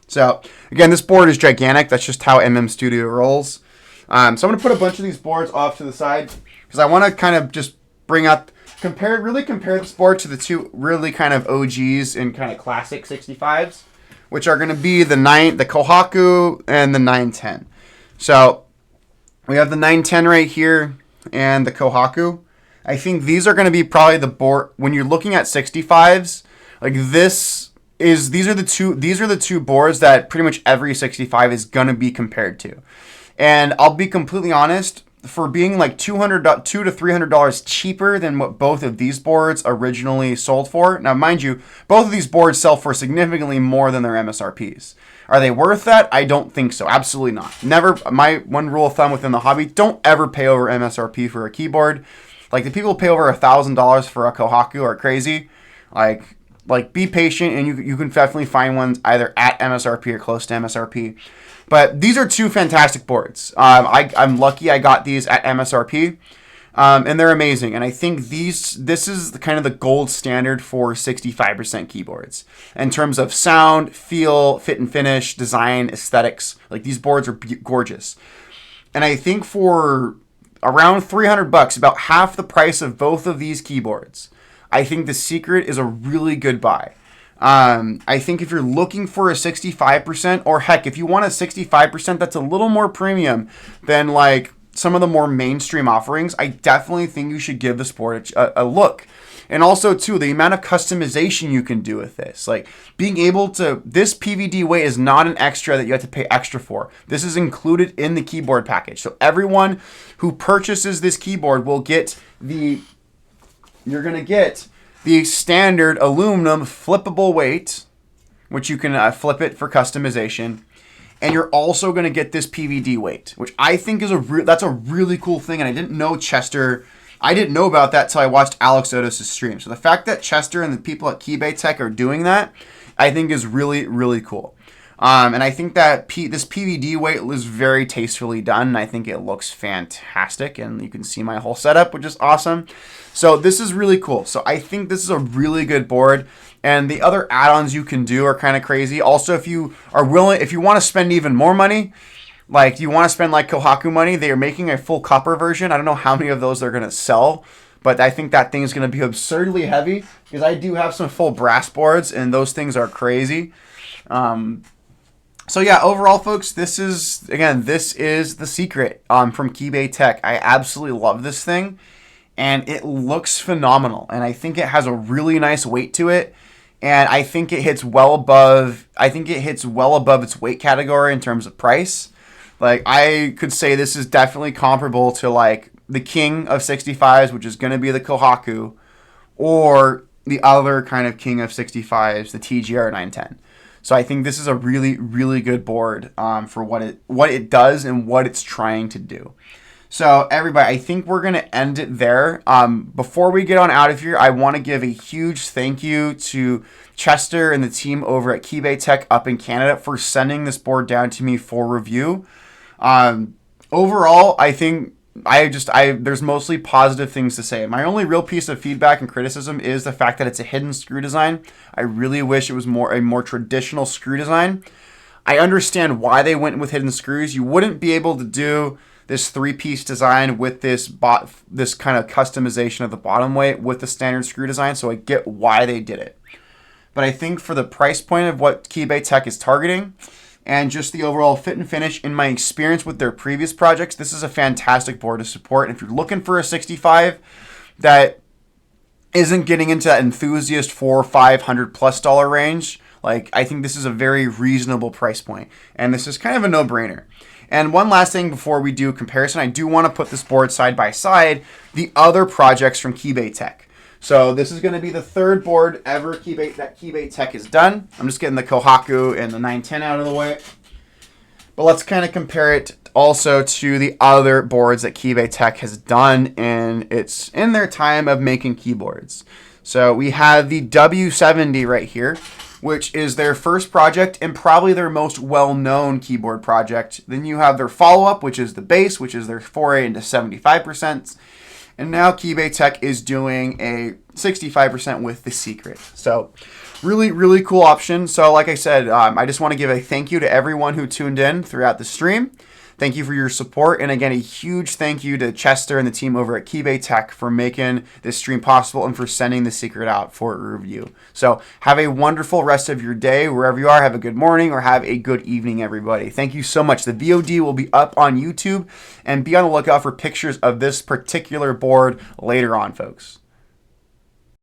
So again, this board is gigantic. That's just how MM Studio rolls. So I'm going to put a bunch of these boards off to the side because I want to kind of just bring up, really compare this board to the two really kind of OGs and kind of classic 65s, which are going to be the Kohaku and the 910. So we have the 910 right here and the Kohaku. I think these are going to be probably the board when you're looking at 65s. Like these are the two boards that pretty much every 65 is going to be compared to. And I'll be completely honest, for being like $200 to $300 cheaper than what both of these boards originally sold for. Now, mind you, both of these boards sell for significantly more than their MSRPs. Are they worth that? I don't think so. Absolutely not. Never. My one rule of thumb within the hobby: don't ever pay over MSRP for a keyboard. Like the people who pay over $1,000 for a Kohaku are crazy. Like be patient, and you can definitely find ones either at MSRP or close to MSRP. But these are two fantastic boards. I'm lucky I got these at MSRP, and they're amazing. And I think this is kind of the gold standard for 65% keyboards in terms of sound, feel, fit and finish, design, aesthetics. Like these boards are gorgeous. And I think for around $300, about half the price of both of these keyboards, I think the Secret is a really good buy. I think if you're looking for a 65%, or heck, if you want a 65% that's a little more premium than like some of the more mainstream offerings, I definitely think you should give this board a look. And also, too, the amount of customization you can do with this. Like, being able to... This PVD weight is not an extra that you have to pay extra for. This is included in the keyboard package. So everyone who purchases this keyboard will get the... You're going to get the standard aluminum flippable weight, which you can flip it for customization. And you're also going to get this PVD weight, which I think is that's a really cool thing. And I didn't know I didn't know about that till I watched Alex Otis' stream. So the fact that Chester and the people at KeyBay Tech are doing that, I think is really, really cool. And I think that this PVD weight was very tastefully done. And I think it looks fantastic. And you can see my whole setup, which is awesome. So this is really cool. So I think this is a really good board. And the other add-ons you can do are kind of crazy. Also, if you want to spend even more money, like you want to spend like Kohaku money, they are making a full copper version. I don't know how many of those they're going to sell, but I think that thing is going to be absurdly heavy because I do have some full brass boards and those things are crazy. So yeah, overall, folks, this is the Secret from KeyBay Tech. I absolutely love this thing, and it looks phenomenal. And I think it has a really nice weight to it, and I think it hits well above its weight category in terms of price. Like I could say this is definitely comparable to like the king of 65s, which is going to be the Kohaku, or the other kind of king of 65s, the TGR 910. So I think this is a really, really good board for what it does and what it's trying to do. So everybody, I think we're going to end it there. Before we get on out of here, I want to give a huge thank you to Chester and the team over at KeyBay Tech up in Canada for sending this board down to me for review. Overall, I think there's mostly positive things to say. My only real piece of feedback and criticism is the fact that it's a hidden screw design. I really wish it was a more traditional screw design. I understand why they went with hidden screws. You wouldn't be able to do this 3-piece design with this kind of customization of the bottom weight with the standard screw design, so I get why they did it. But I think for the price point of what KeyBay Tech is targeting and just the overall fit and finish, in my experience with their previous projects, this is a fantastic board to support. And if you're looking for a 65 that isn't getting into that enthusiast $400-500+ range, like, I think this is a very reasonable price point. And this is kind of a no-brainer. And one last thing before we do a comparison, I do want to put this board side by side the other projects from KeyBay Tech. So this is going to be the third board ever that KeyBay Tech has done. I'm just getting the Kohaku and the 910 out of the way. But let's kind of compare it also to the other boards that KeyBay Tech has done in their time of making keyboards. So we have the W70 right here, which is their first project and probably their most well-known keyboard project. Then you have their follow-up, which is the Bass, which is their foray into 75%. And now KeyBay Tech is doing a 65% with the Secret. So really, really cool option. So like I said, I just want to give a thank you to everyone who tuned in throughout the stream. Thank you for your support. And again, a huge thank you to Chester and the team over at KeyBay Tech for making this stream possible and for sending the Secret out for a review. So have a wonderful rest of your day wherever you are. Have a good morning or have a good evening, everybody. Thank you so much. The VOD will be up on YouTube, and be on the lookout for pictures of this particular board later on, folks.